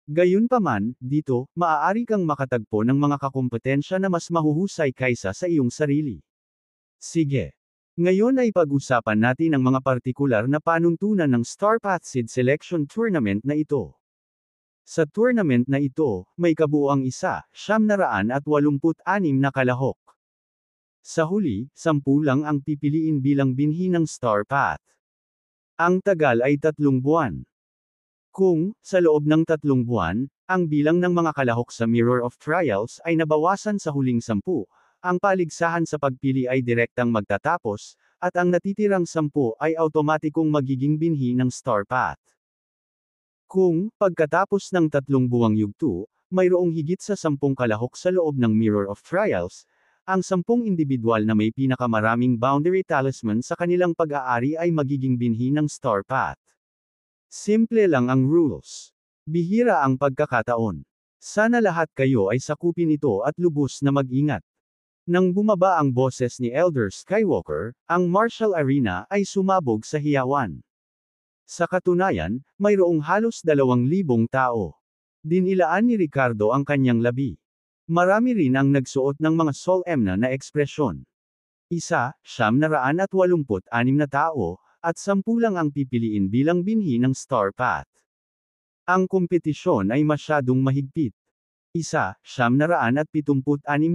Gayunpaman, dito, maaari kang makatagpo ng mga kakumpetensya na mas mahuhusay kaysa sa iyong sarili. Sige. Ngayon ay pag-usapan natin ang mga partikular na panuntunan ng Star Path Seed Selection Tournament na ito. Sa tournament na ito, may kabuuang 186 na kalahok. Sa huli, 10 lang ang pipiliin bilang binhi ng Star Path. Ang tagal ay 3 buwan. Kung, sa loob ng 3 buwan, ang bilang ng mga kalahok sa Mirror of Trials ay nabawasan sa huling 10, ang paligsahan sa pagpili ay direktang magtatapos, at ang natitirang 10 ay automatikong magiging binhi ng Star Path. Kung, pagkatapos ng 3 buwang yugto, mayroong higit sa 10 kalahok sa loob ng Mirror of Trials, ang 10 individual na may pinakamaraming boundary talisman sa kanilang pag-aari ay magiging binhi ng Star Path. Simple lang ang rules. Bihira ang pagkakataon. Sana lahat kayo ay sakupin ito at lubos na mag-ingat. Nang bumaba ang boses ni Elder Skywalker, ang martial arena ay sumabog sa hiyawan. Sa katunayan, mayroong halos 2,000 tao. Dinilaan ni Ricardo ang kanyang labi. Marami rin ang nagsuot ng mga solemna na ekspresyon. 186 na tao, at 10 lang ang pipiliin bilang binhi ng Star Path. Ang kompetisyon ay masyadong mahigpit. 176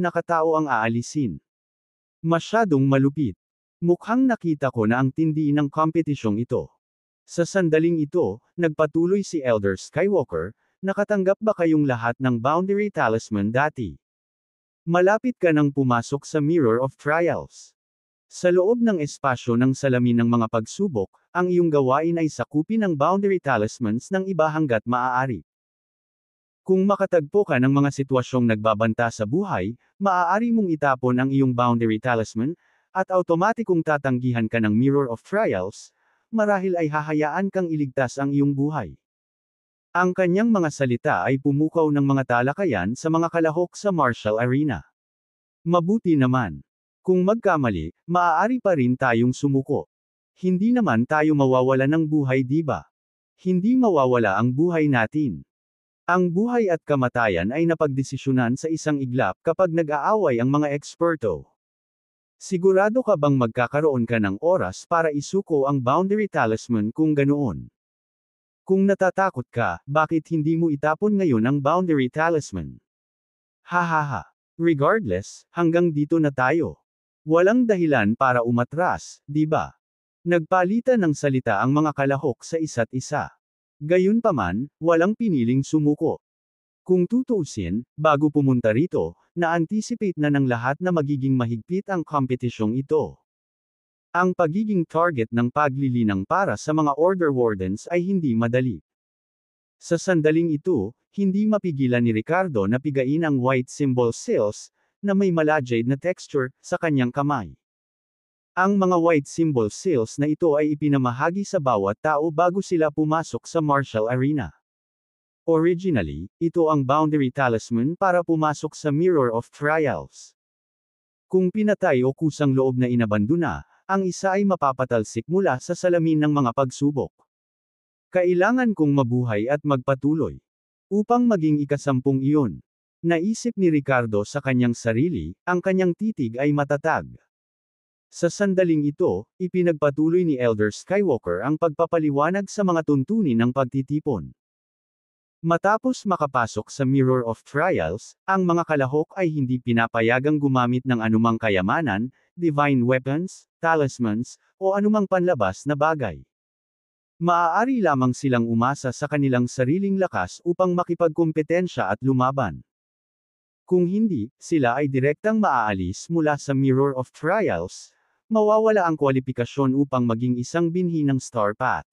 na katao ang aalisin. Masyadong malupit. Mukhang nakita ko na ang tindi ng kompetisyong ito. Sa sandaling ito, nagpatuloy si Elder Skywalker, nakatanggap ba kayong lahat ng boundary talisman dati? Malapit ka nang pumasok sa Mirror of Trials. Sa loob ng espasyo ng salamin ng mga pagsubok, ang iyong gawain ay sakupin ang boundary talismans ng iba hanggat maaari. Kung makatagpo ka ng mga sitwasyong nagbabanta sa buhay, maaari mong itapon ang iyong boundary talisman, at automatikong tatanggihan ka ng Mirror of Trials, marahil ay hahayaan kang iligtas ang iyong buhay. Ang kanyang mga salita ay pumukaw ng mga talakayan sa mga kalahok sa martial arena. Mabuti naman. Kung magkamali, maaari pa rin tayong sumuko. Hindi naman tayo mawawala ng buhay, di ba? Hindi mawawala ang buhay natin. Ang buhay at kamatayan ay napagdesisyonan sa isang iglap kapag nag-aaway ang mga eksperto. Sigurado ka bang magkakaroon ka ng oras para isuko ang boundary talisman kung ganoon? Kung natatakot ka, bakit hindi mo itapon ngayon ang boundary talisman? Hahaha. Regardless, hanggang dito na tayo. Walang dahilan para umatras, di ba? Nagpalitan ng salita ang mga kalahok sa isa't isa. Gayunpaman, walang piniling sumuko. Kung tutuusin, bago pumunta rito, na-anticipate na ng lahat na magiging mahigpit ang kompetisyong ito. Ang pagiging target ng paglilinang para sa mga Order Wardens ay hindi madali. Sa sandaling ito, hindi mapigilan ni Ricardo na pigain ang white symbol seals, na may malajade na texture, sa kanyang kamay. Ang mga white symbol seals na ito ay ipinamahagi sa bawat tao bago sila pumasok sa martial arena. Originally, ito ang boundary talisman para pumasok sa Mirror of Trials. Kung pinatay o kusang loob na inabandona, ang isa ay mapapatalsik mula sa salamin ng mga pagsubok. Kailangan kong mabuhay at magpatuloy. Upang maging ika-10 iyon. Naisip ni Ricardo sa kanyang sarili, ang kanyang titig ay matatag. Sa sandaling ito, ipinagpatuloy ni Elder Skywalker ang pagpapaliwanag sa mga tuntunin ng pagtitipon. Matapos makapasok sa Mirror of Trials, ang mga kalahok ay hindi pinapayagang gumamit ng anumang kayamanan, divine weapons, talismans, o anumang panlabas na bagay. Maaari lamang silang umasa sa kanilang sariling lakas upang makipagkompetensya at lumaban. Kung hindi, sila ay direktang maaalis mula sa Mirror of Trials, mawawala ang kwalipikasyon upang maging isang binhi ng Star Path.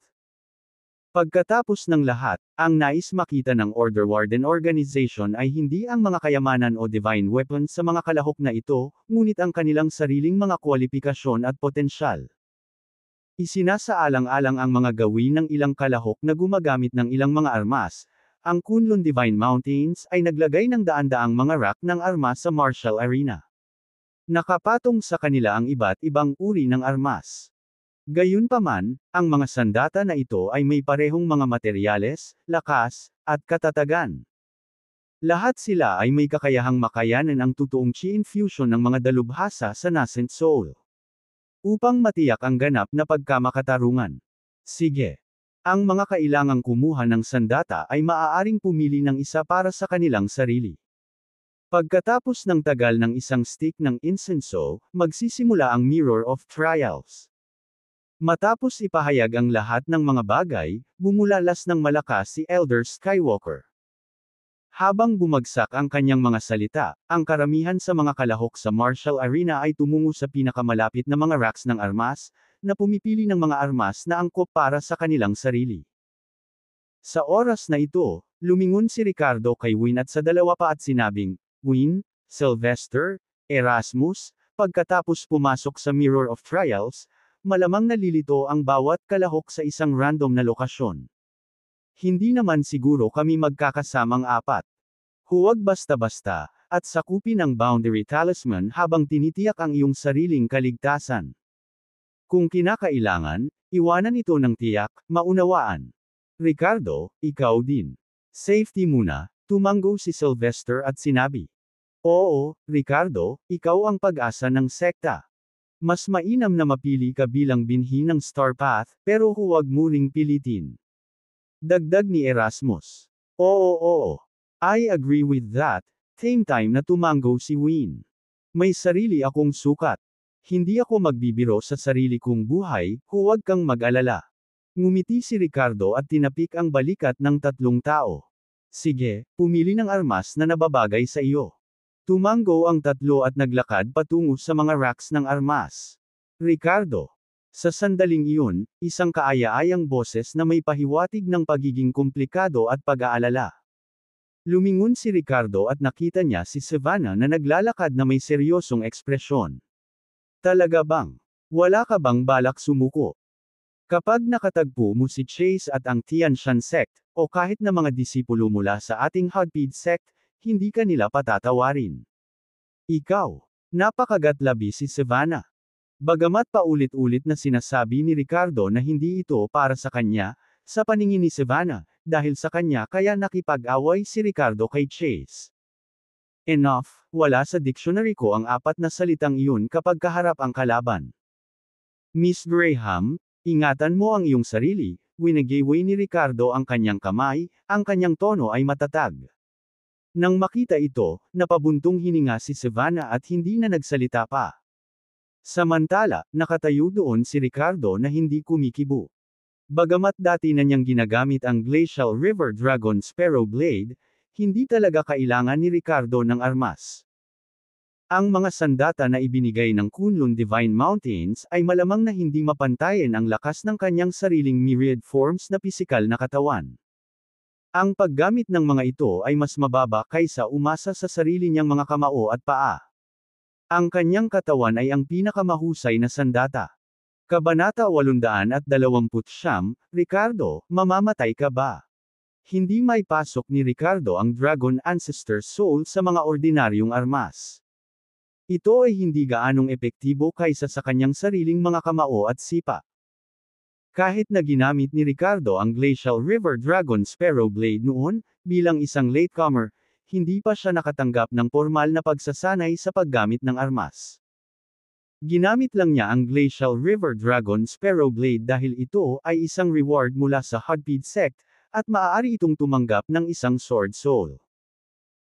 Pagkatapos ng lahat, ang nais makita ng Order Warden Organization ay hindi ang mga kayamanan o divine weapons sa mga kalahok na ito, ngunit ang kanilang sariling mga kwalipikasyon at potensyal. Isinasaalang-alang ang mga gawin ng ilang kalahok na gumagamit ng ilang mga armas. Ang Kunlun Divine Mountains ay naglagay ng daan-daang mga rack ng armas sa martial arena. Nakapatong sa kanila ang iba't ibang uri ng armas. Gayunpaman, ang mga sandata na ito ay may parehong mga materyales, lakas, at katatagan. Lahat sila ay may kakayahang makayanan ang totoong chi infusion ng mga dalubhasa sa nascent soul. Upang matiyak ang ganap na pagkamakatarungan. Sige. Ang mga kailangang kumuha ng sandata ay maaaring pumili ng isa para sa kanilang sarili. Pagkatapos ng tagal ng isang stick ng insenso, magsisimula ang Mirror of Trials. Matapos ipahayag ang lahat ng mga bagay, bumulalas ng malakas si Elder Skywalker. Habang bumagsak ang kanyang mga salita, ang karamihan sa mga kalahok sa martial arena ay tumungo sa pinakamalapit na mga racks ng armas, na pumipili ng mga armas na angkop para sa kanilang sarili. Sa oras na ito, lumingon si Ricardo kay Win at sa dalawa pa at sinabing, "Win, Sylvester, Erasmus," pagkatapos pumasok sa Mirror of Trials, malamang nalilito ang bawat kalahok sa isang random na lokasyon. Hindi naman siguro kami magkakasamang apat. Huwag basta-basta, at sakupin ang boundary talisman habang tinitiyak ang iyong sariling kaligtasan. Kung kinakailangan, iwanan ito ng tiyak, maunawaan. Ricardo, ikaw din. Safety muna, tumango si Sylvester at sinabi. Oo, Ricardo, ikaw ang pag-asa ng sekta. Mas mainam na mapili ka bilang binhi ng Star Path, pero huwag mo ring pilitin. Dagdag ni Erasmus. Oo. I agree with that. Same time na tumango si Win. May sarili akong sukat. Hindi ako magbibiro sa sarili kong buhay, huwag kang mag-alala. Ngumiti si Ricardo at tinapik ang balikat ng tatlong tao. Sige, pumili ng armas na nababagay sa iyo. Tumango ang tatlo at naglakad patungo sa mga racks ng armas. Ricardo. Sa sandaling iyon, isang kaaya-ayang boses na may pahiwatig ng pagiging komplikado at pag-aalala. Lumingon si Ricardo at nakita niya si Savannah na naglalakad na may seryosong ekspresyon. Talaga bang? Wala ka bang balak sumuko? Kapag nakatagpo mo si Chase at ang Tianshan sect, o kahit na mga disipulo mula sa ating Hudpid sect, hindi ka nila patatawarin. Ikaw. Napakagatlabi si Savannah. Bagamat paulit-ulit na sinasabi ni Ricardo na hindi ito para sa kanya, sa paningin ni Savannah, dahil sa kanya kaya nakipag-away si Ricardo kay Chase. Enough, wala sa dictionary ko ang apat na salitang iyon kapag kaharap ang kalaban. Miss Graham, ingatan mo ang iyong sarili, winagaway ni Ricardo ang kanyang kamay, ang kanyang tono ay matatag. Nang makita ito, napabuntong hininga si Savannah at hindi na nagsalita pa. Samantala, nakatayo doon si Ricardo na hindi kumikibo. Bagamat dati na niyang ginagamit ang Glacial River Dragon Sparrow Blade, hindi talaga kailangan ni Ricardo ng armas. Ang mga sandata na ibinigay ng Kunlun Divine Mountains ay malamang na hindi mapantayan ang lakas ng kanyang sariling myriad forms na pisikal na katawan. Ang paggamit ng mga ito ay mas mababa kaysa umasa sa sarili niyang mga kamao at paa. Ang kanyang katawan ay ang pinakamahusay na sandata. Kabanata 829, Ricardo, mamamatay ka ba? Hindi may pasok ni Ricardo ang Dragon Ancestor Soul sa mga ordinaryong armas. Ito ay hindi gaanong epektibo kaysa sa kanyang sariling mga kamao at sipa. Kahit na ginamit ni Ricardo ang Glacial River Dragon Sparrow Blade noon, bilang isang latecomer, hindi pa siya nakatanggap ng formal na pagsasanay sa paggamit ng armas. Ginamit lang niya ang Glacial River Dragon Sparrow Blade dahil ito ay isang reward mula sa Hudpid sect, at maaari itong tumanggap ng isang Sword Soul.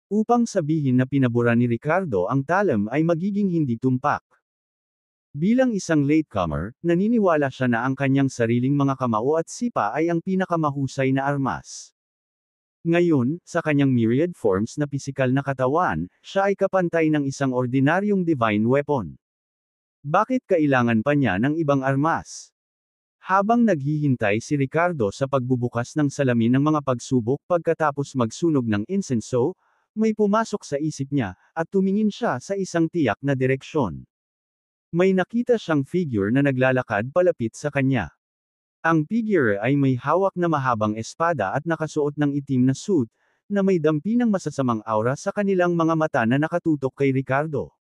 Upang sabihin na pinabura ni Ricardo ang talam ay magiging hindi tumpak. Bilang isang latecomer, naniniwala siya na ang kanyang sariling mga kamao at sipa ay ang pinakamahusay na armas. Ngayon, sa kanyang myriad forms na pisikal na katawan, siya ay kapantay ng isang ordinaryong divine weapon. Bakit kailangan pa niya ng ibang armas? Habang naghihintay si Ricardo sa pagbubukas ng salamin ng mga pagsubok pagkatapos magsunog ng insenso, may pumasok sa isip niya, at tumingin siya sa isang tiyak na direksyon. May nakita siyang figure na naglalakad palapit sa kanya. Ang figure ay may hawak na mahabang espada at nakasuot ng itim na suit, na may dampi ng masasamang aura sa kanilang mga mata na nakatutok kay Ricardo.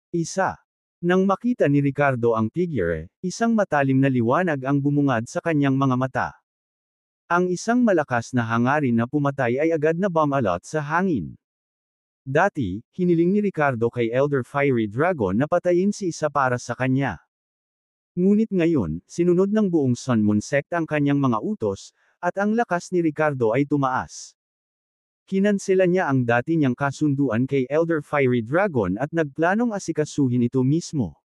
Isa. Nang makita ni Ricardo ang figure, isang matalim na liwanag ang bumungad sa kanyang mga mata. Ang isang malakas na hangarin na pumatay ay agad na bumalot sa hangin. Dati, hiniling ni Ricardo kay Elder Fiery Dragon na patayin si isa para sa kanya. Ngunit ngayon, sinunod ng buong Sun Moon Sect ang kanyang mga utos, at ang lakas ni Ricardo ay tumaas. Kinansela niya ang dati niyang kasunduan kay Elder Fiery Dragon at nagplanong asikasuhin ito mismo.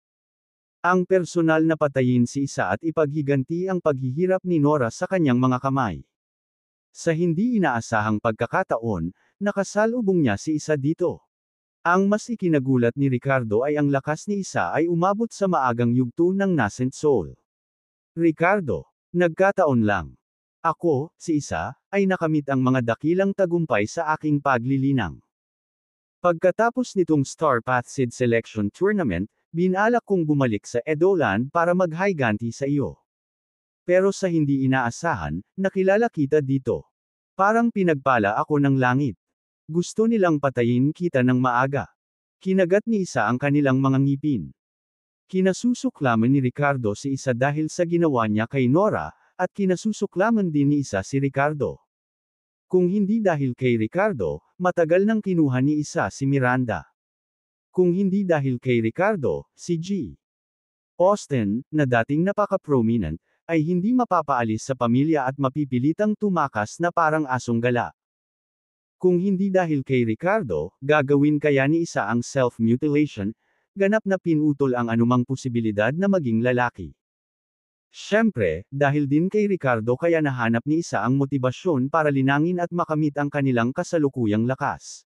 Ang personal na patayin si isa at ipaghiganti ang paghihirap ni Nora sa kanyang mga kamay. Sa hindi inaasahang pagkakataon, nakasalubong niya si isa dito. Ang mas ikinagulat ni Ricardo ay ang lakas ni isa ay umabot sa maagang yugto ng Nascent Soul. Ricardo, nagkataon lang. Ako, si isa, ay nakamit ang mga dakilang tagumpay sa aking paglilinang. Pagkatapos nitong Star Path Seed Selection Tournament, binalak kong bumalik sa Edoland para maghiganti sa iyo. Pero sa hindi inaasahan, nakilala kita dito. Parang pinagpala ako ng langit. Gusto nilang patayin kita ng maaga. Kinagat ni isa ang kanilang mga ngipin. Kinasusuklaman ni Ricardo si isa dahil sa ginawa niya kay Nora, at kinasusuklaman din ni isa si Ricardo. Kung hindi dahil kay Ricardo, matagal nang kinuha ni isa si Miranda. Kung hindi dahil kay Ricardo, si G. Austin, na dating napaka-prominent, ay hindi mapapaalis sa pamilya at mapipilitang tumakas na parang asong gala. Kung hindi dahil kay Ricardo, gagawin kaya ni isa ang self-mutilation, ganap na pinutol ang anumang posibilidad na maging lalaki. Siyempre, dahil din kay Ricardo kaya nahanap ni isa ang motibasyon para linangin at makamit ang kanilang kasalukuyang lakas.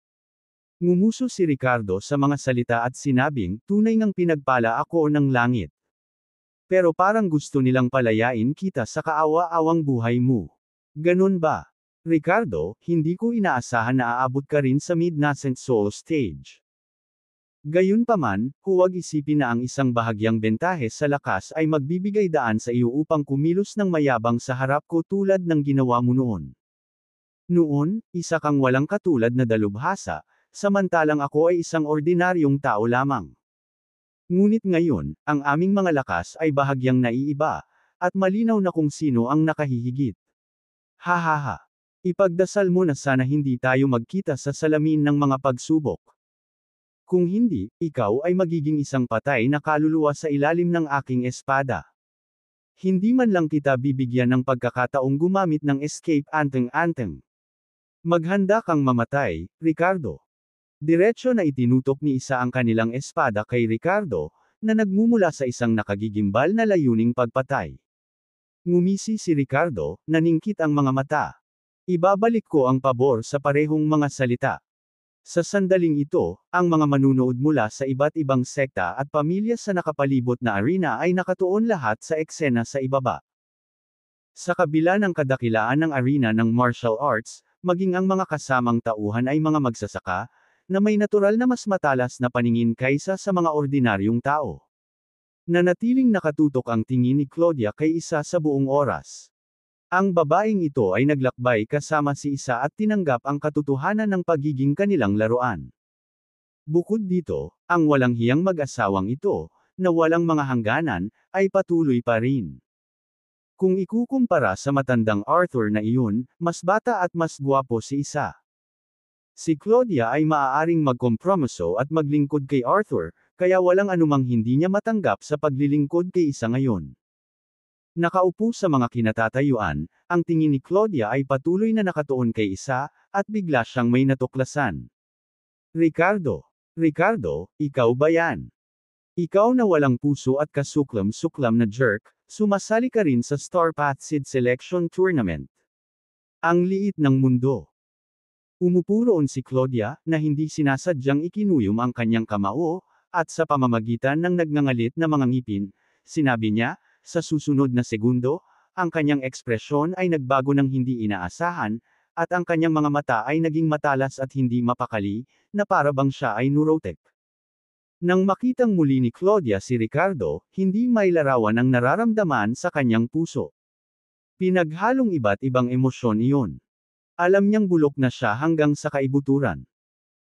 Ngumuso si Ricardo sa mga salita at sinabing, tunay ngang pinagpala ako ng langit. Pero parang gusto nilang palayain kita sa kaawa-awang buhay mo. Ganun ba? Ricardo, hindi ko inaasahan na aabot ka rin sa mid-nascent soul stage. Gayunpaman, huwag isipin na ang isang bahagyang bentahe sa lakas ay magbibigay daan sa iyo upang kumilos ng mayabang sa harap ko tulad ng ginawa mo noon. Noon, isa kang walang katulad na dalubhasa, samantalang ako ay isang ordinaryong tao lamang. Ngunit ngayon, ang aming mga lakas ay bahagyang naiiba, at malinaw na kung sino ang nakahihigit. Hahaha. Ipagdasal mo na sana hindi tayo magkita sa salamin ng mga pagsubok. Kung hindi, ikaw ay magiging isang patay na kaluluwa sa ilalim ng aking espada. Hindi man lang kita bibigyan ng pagkakataong gumamit ng escape anteng-anteng. Maghanda kang mamatay, Ricardo. Diretso na itinutok ni isa ang kanilang espada kay Ricardo, na nagmumula sa isang nakagigimbal na layuning pagpatay. Ngumisi si Ricardo, naningkit ang mga mata. Ibabalik ko ang pabor sa parehong mga salita. Sa sandaling ito, ang mga manunood mula sa iba't ibang sekta at pamilya sa nakapalibot na arena ay nakatuon lahat sa eksena sa ibaba. Sa kabila ng kadakilaan ng arena ng martial arts, maging ang mga kasamang tauhan ay mga magsasaka, na may natural na mas matalas na paningin kaysa sa mga ordinaryong tao. Nanatiling nakatutok ang tingin ni Claudia kay isa sa buong oras. Ang babaeng ito ay naglakbay kasama si isa at tinanggap ang katotohanan ng pagiging kanilang laruan. Bukod dito, ang walang hiyang mag-asawang ito, na walang mga hangganan, ay patuloy pa rin. Kung ikukumpara sa matandang Arthur na iyon, mas bata at mas gwapo si isa. Si Claudia ay maaaring magkompromiso at maglingkod kay Arthur, kaya walang anumang hindi niya matanggap sa paglilingkod kay isa ngayon. Nakaupo sa mga kinatatayuan, ang tingin ni Claudia ay patuloy na nakatuon kay isa, at bigla siyang may natuklasan. Ricardo, ikaw ba yan? Ikaw na walang puso at kasuklam-suklam na jerk, sumasali ka rin sa Star Path Seed Selection Tournament. Ang liit ng mundo. Umupo roon si Claudia, na hindi sinasadyang ikinuyom ang kanyang kamao, at sa pamamagitan ng nagngangalit na mga ngipin, sinabi niya, sa susunod na segundo, ang kanyang ekspresyon ay nagbago ng hindi inaasahan, at ang kanyang mga mata ay naging matalas at hindi mapakali, na para bang siya ay neurotic. Nang makitang muli ni Claudia si Ricardo, hindi may larawan ang nararamdaman sa kanyang puso. Pinaghalong iba't ibang emosyon iyon. Alam niyang bulok na siya hanggang sa kaibuturan.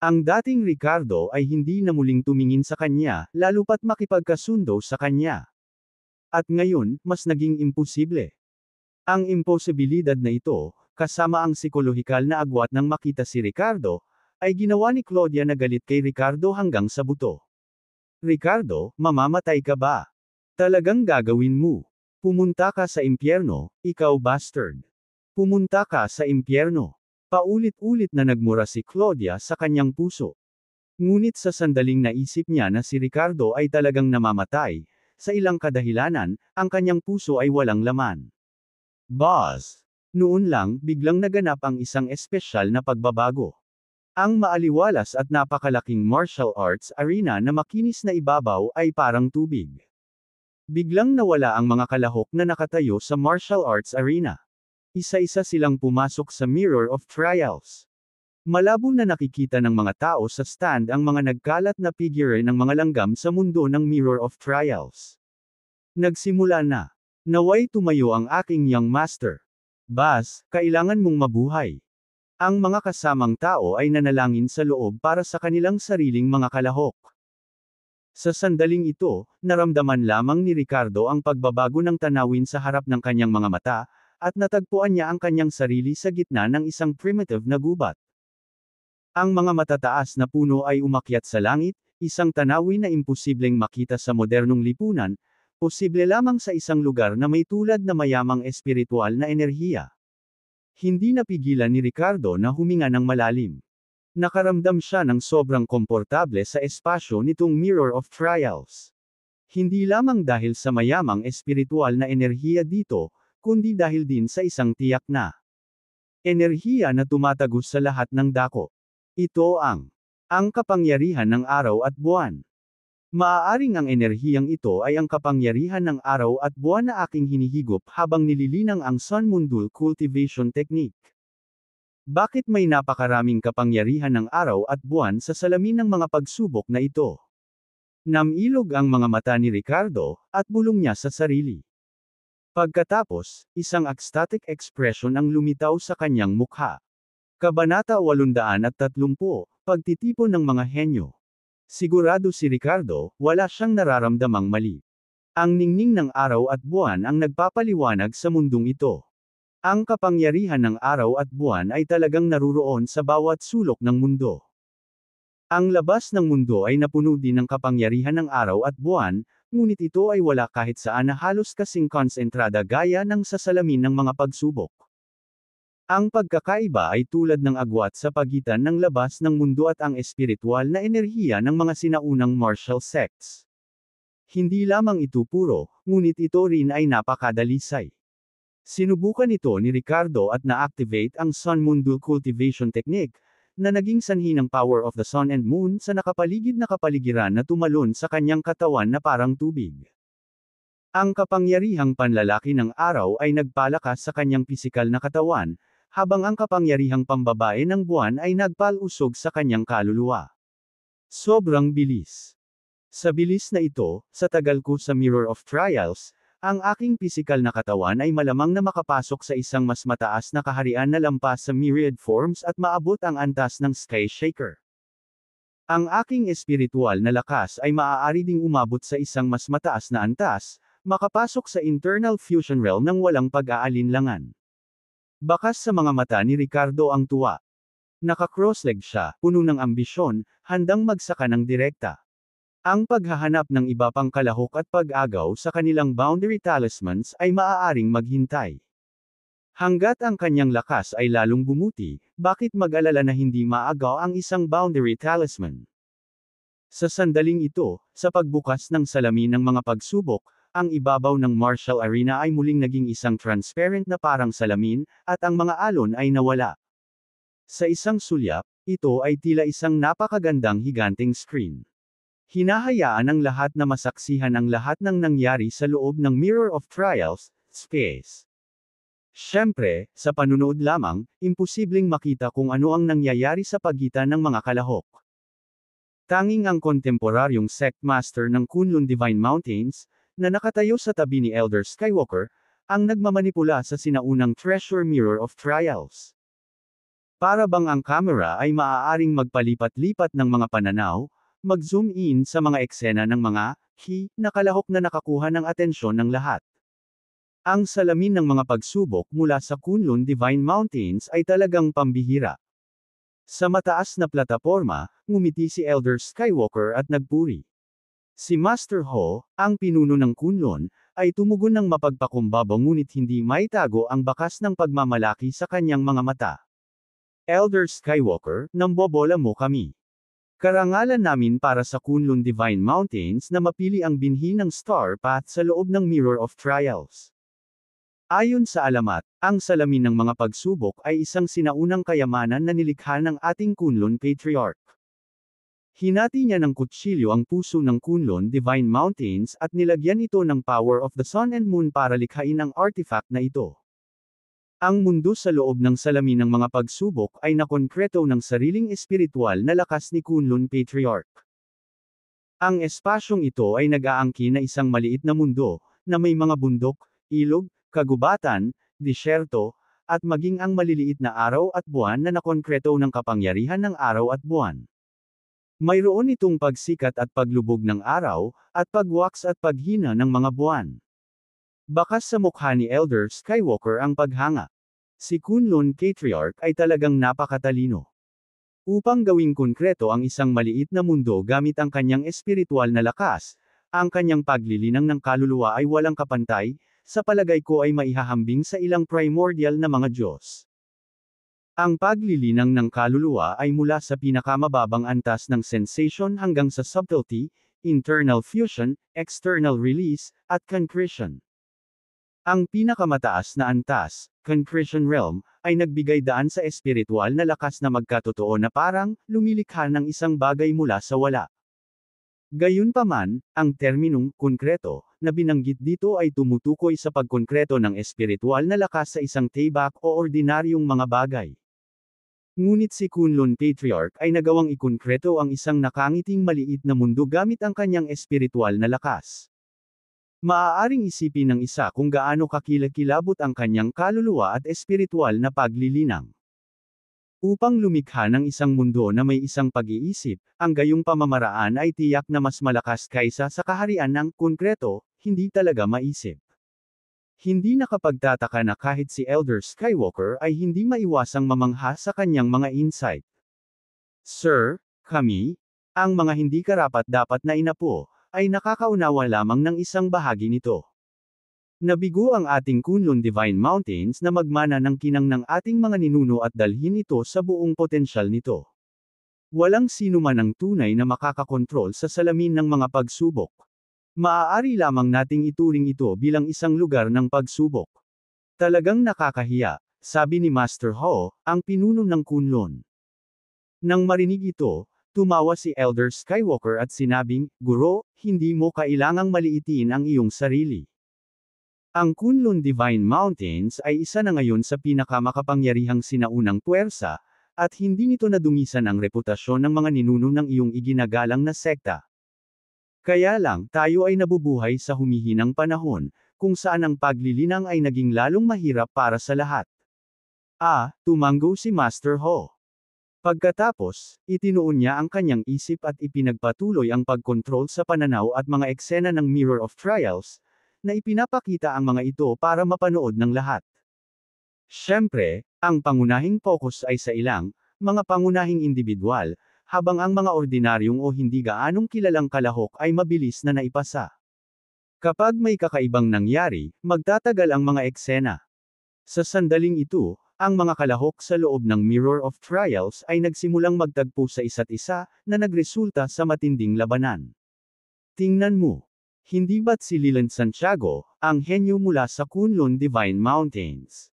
Ang dating Ricardo ay hindi na muling tumingin sa kanya, lalo pat makipagkasundo sa kanya. At ngayon, mas naging imposible. Ang imposibilidad na ito, kasama ang psikolohikal na agwat ng makita si Ricardo, ay ginawa ni Claudia na galit kay Ricardo hanggang sa buto. Ricardo, mamamatay ka ba? Talagang gagawin mo? Pumunta ka sa impyerno, ikaw bastard. Pumunta ka sa impyerno. Paulit-ulit na nagmura si Claudia sa kanyang puso. Ngunit sa sandaling naisip niya na si Ricardo ay talagang namamatay, sa ilang kadahilanan, ang kanyang puso ay walang laman. Boss! Noon lang, biglang naganap ang isang espesyal na pagbabago. Ang maaliwalas at napakalaking martial arts arena na makinis na ibabaw ay parang tubig. Biglang nawala ang mga kalahok na nakatayo sa martial arts arena. Isa-isa silang pumasok sa Mirror of Trials. Malabo na nakikita ng mga tao sa stand ang mga nagkalat na figure ng mga langgam sa mundo ng Mirror of Trials. Nagsimula na. Naway tumayo ang aking young master. Bas, kailangan mong mabuhay. Ang mga kasamang tao ay nanalangin sa loob para sa kanilang sariling mga kalahok. Sa sandaling ito, naramdaman lamang ni Ricardo ang pagbabago ng tanawin sa harap ng kanyang mga mata, at natagpuan niya ang kanyang sarili sa gitna ng isang primitive na gubat. Ang mga matataas na puno ay umakyat sa langit, isang tanawin na imposibleng makita sa modernong lipunan, posible lamang sa isang lugar na may tulad na mayamang espiritual na enerhiya. Hindi napigilan ni Ricardo na huminga ng malalim. Nakaramdam siya ng sobrang komportable sa espasyo nitong Mirror of Trials. Hindi lamang dahil sa mayamang espiritual na enerhiya dito, kundi dahil din sa isang tiyak na enerhiya na tumatagos sa lahat ng dako. Ito ang kapangyarihan ng araw at buwan. Maaaring ang enerhiyang ito ay ang kapangyarihan ng araw at buwan na aking hinihigop habang nililinang ang Sun Mundul Cultivation Technique. Bakit may napakaraming kapangyarihan ng araw at buwan sa salamin ng mga pagsubok na ito? Namilog ang mga mata ni Ricardo, at bulong niya sa sarili. Pagkatapos, isang ecstatic expression ang lumitaw sa kanyang mukha. Kabanata 830, Pagtitipon ng mga henyo. Sigurado si Ricardo, wala siyang nararamdamang mali. Ang ningning ng araw at buwan ang nagpapaliwanag sa mundong ito. Ang kapangyarihan ng araw at buwan ay talagang naruroon sa bawat sulok ng mundo. Ang labas ng mundo ay napuno din ng kapangyarihan ng araw at buwan, ngunit ito ay wala kahit saan na halos kasing konsentrada gaya ng sa salamin ng mga pagsubok. Ang pagkakaiba ay tulad ng agwat sa pagitan ng labas ng mundo at ang espiritual na enerhiya ng mga sinaunang martial sects. Hindi lamang ito puro, ngunit ito rin ay napakadalisay. Sinubukan ito ni Ricardo at na-activate ang Sun Mundul Cultivation Technique, na naging sanhi ng power of the sun and moon sa nakapaligid na kapaligiran na tumalon sa kanyang katawan na parang tubig. Ang kapangyarihang panlalaki ng araw ay nagpalakas sa kanyang pisikal na katawan, habang ang kapangyarihang pambabae ng buwan ay nagpalusog sa kanyang kaluluwa. Sobrang bilis. Sa bilis na ito, sa tagal ko sa Mirror of Trials, ang aking pisikal na katawan ay malamang na makapasok sa isang mas mataas na kaharian na lampas sa myriad forms at maabot ang antas ng Sky Shaker. Ang aking espiritual na lakas ay maaari ding umabot sa isang mas mataas na antas, makapasok sa internal fusion realm ng walang pag-aalinlangan. Bakas sa mga mata ni Ricardo ang tuwa. Naka-crossleg siya, puno ng ambisyon, handang magsaka ng direkta. Ang paghahanap ng iba pang kalahok at pag-agaw sa kanilang boundary talismans ay maaaring maghintay. Hanggat ang kanyang lakas ay lalong bumuti, bakit mag-alala na hindi maagaw ang isang boundary talisman? Sa sandaling ito, sa pagbukas ng salamin ng mga pagsubok, ang ibabaw ng martial arena ay muling naging isang transparent na parang salamin, at ang mga alon ay nawala. Sa isang sulyap, ito ay tila isang napakagandang higanteng screen. Hinahayaan ng lahat na masaksihan ang lahat ng nangyari sa loob ng Mirror of Trials, space. Siyempre, sa panunood lamang, imposibleng makita kung ano ang nangyayari sa pagitan ng mga kalahok. Tanging ang kontemporaryong sect master ng Kunlun Divine Mountains, na nakatayo sa tabi ni Elder Skywalker, ang nagmamanipula sa sinaunang Treasure Mirror of Trials. Para bang ang camera ay maaaring magpalipat-lipat ng mga pananaw, mag-zoom in sa mga eksena ng mga, na kalahok na nakakuha ng atensyon ng lahat. Ang salamin ng mga pagsubok mula sa Kunlun Divine Mountains ay talagang pambihira. Sa mataas na plataporma, ngumiti si Elder Skywalker at nagpuri. Si Master Ho, ang pinuno ng Kunlun, ay tumugon ng mapagpakumbaba ngunit hindi maitago ang bakas ng pagmamalaki sa kanyang mga mata. Elder Skywalker, nambobola mo kami. Karangalan namin para sa Kunlun Divine Mountains na mapili ang binhi ng Star Path sa loob ng Mirror of Trials. Ayon sa alamat, ang salamin ng mga pagsubok ay isang sinaunang kayamanan na nilikha ng ating Kunlun Patriarch. Hinati niya ng kutsilyo ang puso ng Kunlun Divine Mountains at nilagyan ito ng power of the Sun and Moon para likhain ang artifact na ito. Ang mundo sa loob ng salamin ng mga pagsubok ay nakonkreto ng sariling espiritual na lakas ni Kunlun Patriarch. Ang espasyong ito ay nag-aangkin na isang maliit na mundo, na may mga bundok, ilog, kagubatan, disyerto, at maging ang maliliit na araw at buwan na nakonkreto ng kapangyarihan ng araw at buwan. Mayroon itong pagsikat at paglubog ng araw, at pagwaks at paghina ng mga buwan. Bakas sa mukha ni Elder Skywalker ang paghanga. Si Kunlun Patriarch ay talagang napakatalino. Upang gawing konkreto ang isang maliit na mundo gamit ang kanyang espiritual na lakas, ang kanyang paglilinang ng kaluluwa ay walang kapantay, sa palagay ko ay maihahambing sa ilang primordial na mga Diyos. Ang paglilinang ng kaluluwa ay mula sa pinakamababang antas ng sensation hanggang sa subtlety, internal fusion, external release, at concretion. Ang pinakamataas na antas, concretion realm, ay nagbigay daan sa espiritual na lakas na magkatotoo na parang, lumilikha ng isang bagay mula sa wala. Gayunpaman, ang terminong konkreto na binanggit dito ay tumutukoy sa pagkonkreto ng espiritual na lakas sa isang tibak o ordinaryong mga bagay. Ngunit si Kunlun Patriarch ay nagawang ikonkreto ang isang nakangiting maliit na mundo gamit ang kanyang espiritual na lakas. Maaaring isipin ng isa kung gaano kakilakilabot ang kanyang kaluluwa at espiritual na paglilinang. Upang lumikha ng isang mundo na may isang pag-iisip, ang gayong pamamaraan ay tiyak na mas malakas kaysa sa kaharian ng konkreto, hindi talaga maisip. Hindi nakapagtataka na kahit si Elder Skywalker ay hindi maiwasang mamangha sa kanyang mga insight. Sir, kami, ang mga hindi karapat-dapat na inapo, ay nakakaunawa lamang ng isang bahagi nito. Nabigo ang ating Kunlun Divine Mountains na magmana ng kinang ng ating mga ninuno at dalhin ito sa buong potensyal nito. Walang sino man ang tunay na makakakontrol sa salamin ng mga pagsubok. Maaari lamang nating ituring ito bilang isang lugar ng pagsubok. Talagang nakakahiya, sabi ni Master Ho, ang pinuno ng Kunlun. Nang marinig ito, tumawa si Elder Skywalker at sinabing, "Guro, hindi mo kailangang maliitin ang iyong sarili. Ang Kunlun Divine Mountains ay isa na ngayon sa pinakamakapangyarihang sinaunang puwersa, at hindi nito nadumisan ang reputasyon ng mga ninuno ng iyong iginagalang na sekta. Kaya lang, tayo ay nabubuhay sa humihinang panahon, kung saan ang paglilinang ay naging lalong mahirap para sa lahat." Tumanggo si Master Ho. Pagkatapos, itinuon niya ang kanyang isip at ipinagpatuloy ang pagkontrol sa pananaw at mga eksena ng Mirror of Trials, na ipinapakita ang mga ito para mapanood ng lahat. Siyempre, ang pangunahing focus ay sa ilang, mga pangunahing individual, habang ang mga ordinaryong o hindi gaanong kilalang kalahok ay mabilis na naipasa. Kapag may kakaibang nangyari, magtatagal ang mga eksena. Sa sandaling ito, ang mga kalahok sa loob ng Mirror of Trials ay nagsimulang magtagpo sa isa't isa, na nagresulta sa matinding labanan. Tingnan mo. Hindi ba't si Leland Santiago, ang henyo mula sa Kunlun Divine Mountains?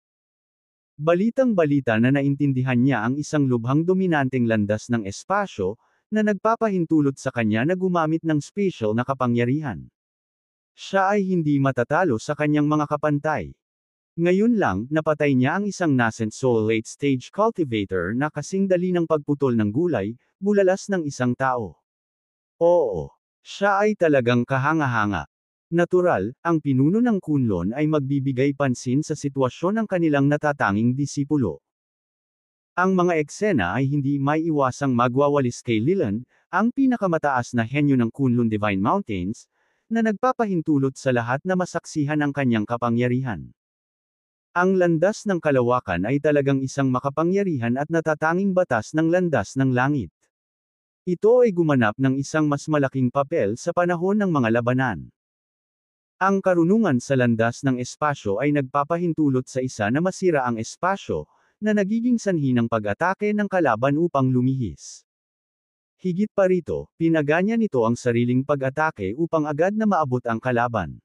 Balitang-balita na naintindihan niya ang isang lubhang dominanteng landas ng espasyo, na nagpapahintulot sa kanya na gumamit ng special na kapangyarihan. Siya ay hindi matatalo sa kanyang mga kapantay. Ngayon lang, napatay niya ang isang nascent soul late-stage cultivator na kasing dali ng pagputol ng gulay, bulalas ng isang tao. Oo. Siya ay talagang kahanga-hanga. Natural, ang pinuno ng Kunlun ay magbibigay pansin sa sitwasyon ng kanilang natatanging disipulo. Ang mga eksena ay hindi maiiwasang magwawalis kay Leland, ang pinakamataas na henyo ng Kunlun Divine Mountains, na nagpapahintulot sa lahat na masaksihan ang kanyang kapangyarihan. Ang landas ng kalawakan ay talagang isang makapangyarihan at natatanging batas ng landas ng langit. Ito ay gumanap ng isang mas malaking papel sa panahon ng mga labanan. Ang karunungan sa landas ng espasyo ay nagpapahintulot sa isa na masira ang espasyo, na nagiging sanhi ng pag-atake ng kalaban upang lumihis. Higit pa rito, pinaganya nito ang sariling pag-atake upang agad na maabot ang kalaban.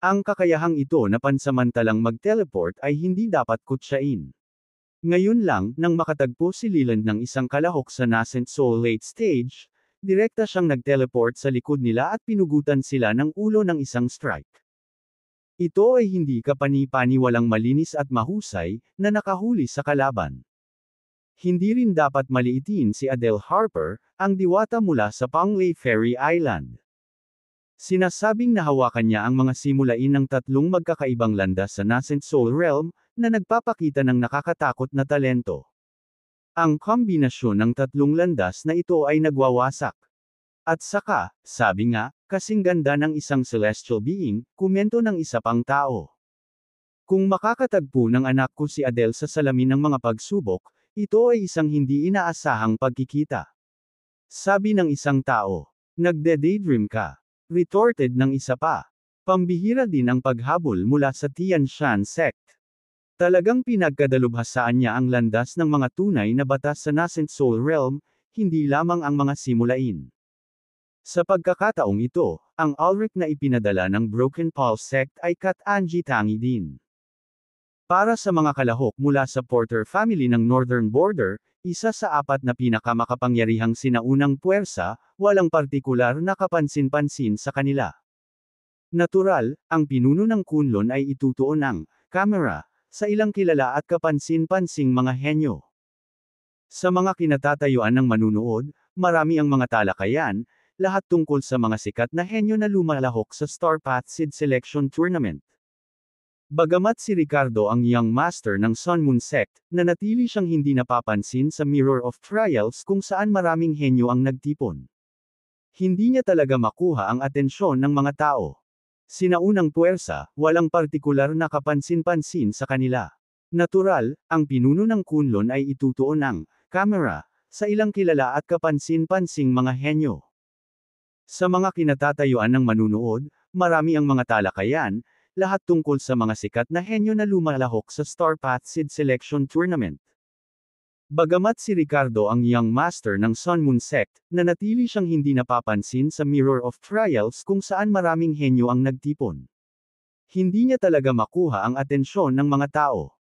Ang kakayahang ito na pansamantalang mag-teleport ay hindi dapat kutsain. Ngayon lang, nang makatagpo si Leland ng isang kalahok sa Nascent Soul late stage, direkta siyang nag-teleport sa likod nila at pinugutan sila ng ulo ng isang strike. Ito ay hindi kapani-paniwalang malinis at mahusay, na nakahuli sa kalaban. Hindi rin dapat maliitin si Adele Harper, ang diwata mula sa Panglay Fairy Island. Sinasabing nahawakan niya ang mga simulain ng tatlong magkakaibang landas sa Nascent Soul Realm, na nagpapakita ng nakakatakot na talento. Ang kombinasyon ng tatlong landas na ito ay nagwawasak. At saka, sabi nga, kasing ganda ng isang celestial being, komento ng isa pang tao. Kung makakatagpo ng anak ko si Adele sa salamin ng mga pagsubok, ito ay isang hindi inaasahang pagkikita. Sabi ng isang tao. Nagde-daydream ka. Retorted ng isa pa. Pambihira din ang paghabol mula sa Tian Shan sect. Talagang pinagkadalubhasaan niya ang landas ng mga tunay na batas sa Nascent Soul Realm, hindi lamang ang mga simulain. Sa pagkakataong ito, ang Ulrich na ipinadala ng Broken Pulse sect ay Kat-Anji Tangi din. Para sa mga kalahok mula sa Porter family ng Northern Border, isa sa apat na pinakamakapangyarihang sinaunang puwersa, walang partikular na kapansin-pansin sa kanila. Natural, ang pinuno ng Kunlun ay itutuon ng camera sa ilang kilala at kapansin-pansing mga henyo. Sa mga kinatatayuan ng manunood, marami ang mga talakayan, lahat tungkol sa mga sikat na henyo na lumalahok sa Star Path Seed Selection Tournament. Bagamat si Ricardo ang young master ng Sun Moon Sect, nanatili siyang hindi napapansin sa Mirror of Trials kung saan maraming henyo ang nagtipon. Hindi niya talaga makuha ang atensyon ng mga tao. Sinaunang puwersa, walang partikular na kapansin-pansin sa kanila. Natural, ang pinuno ng Kunlun ay itutuon ng camera sa ilang kilala at kapansin-pansing mga henyo. Sa mga kinatatayuan ng manunood, marami ang mga talakayan, lahat tungkol sa mga sikat na henyo na lumalahok sa Star Path Seed Selection Tournament. Bagamat si Ricardo ang young master ng Sun Moon Sect, nanatili siyang hindi napapansin sa Mirror of Trials kung saan maraming henyo ang nagtipon. Hindi niya talaga makuha ang atensyon ng mga tao.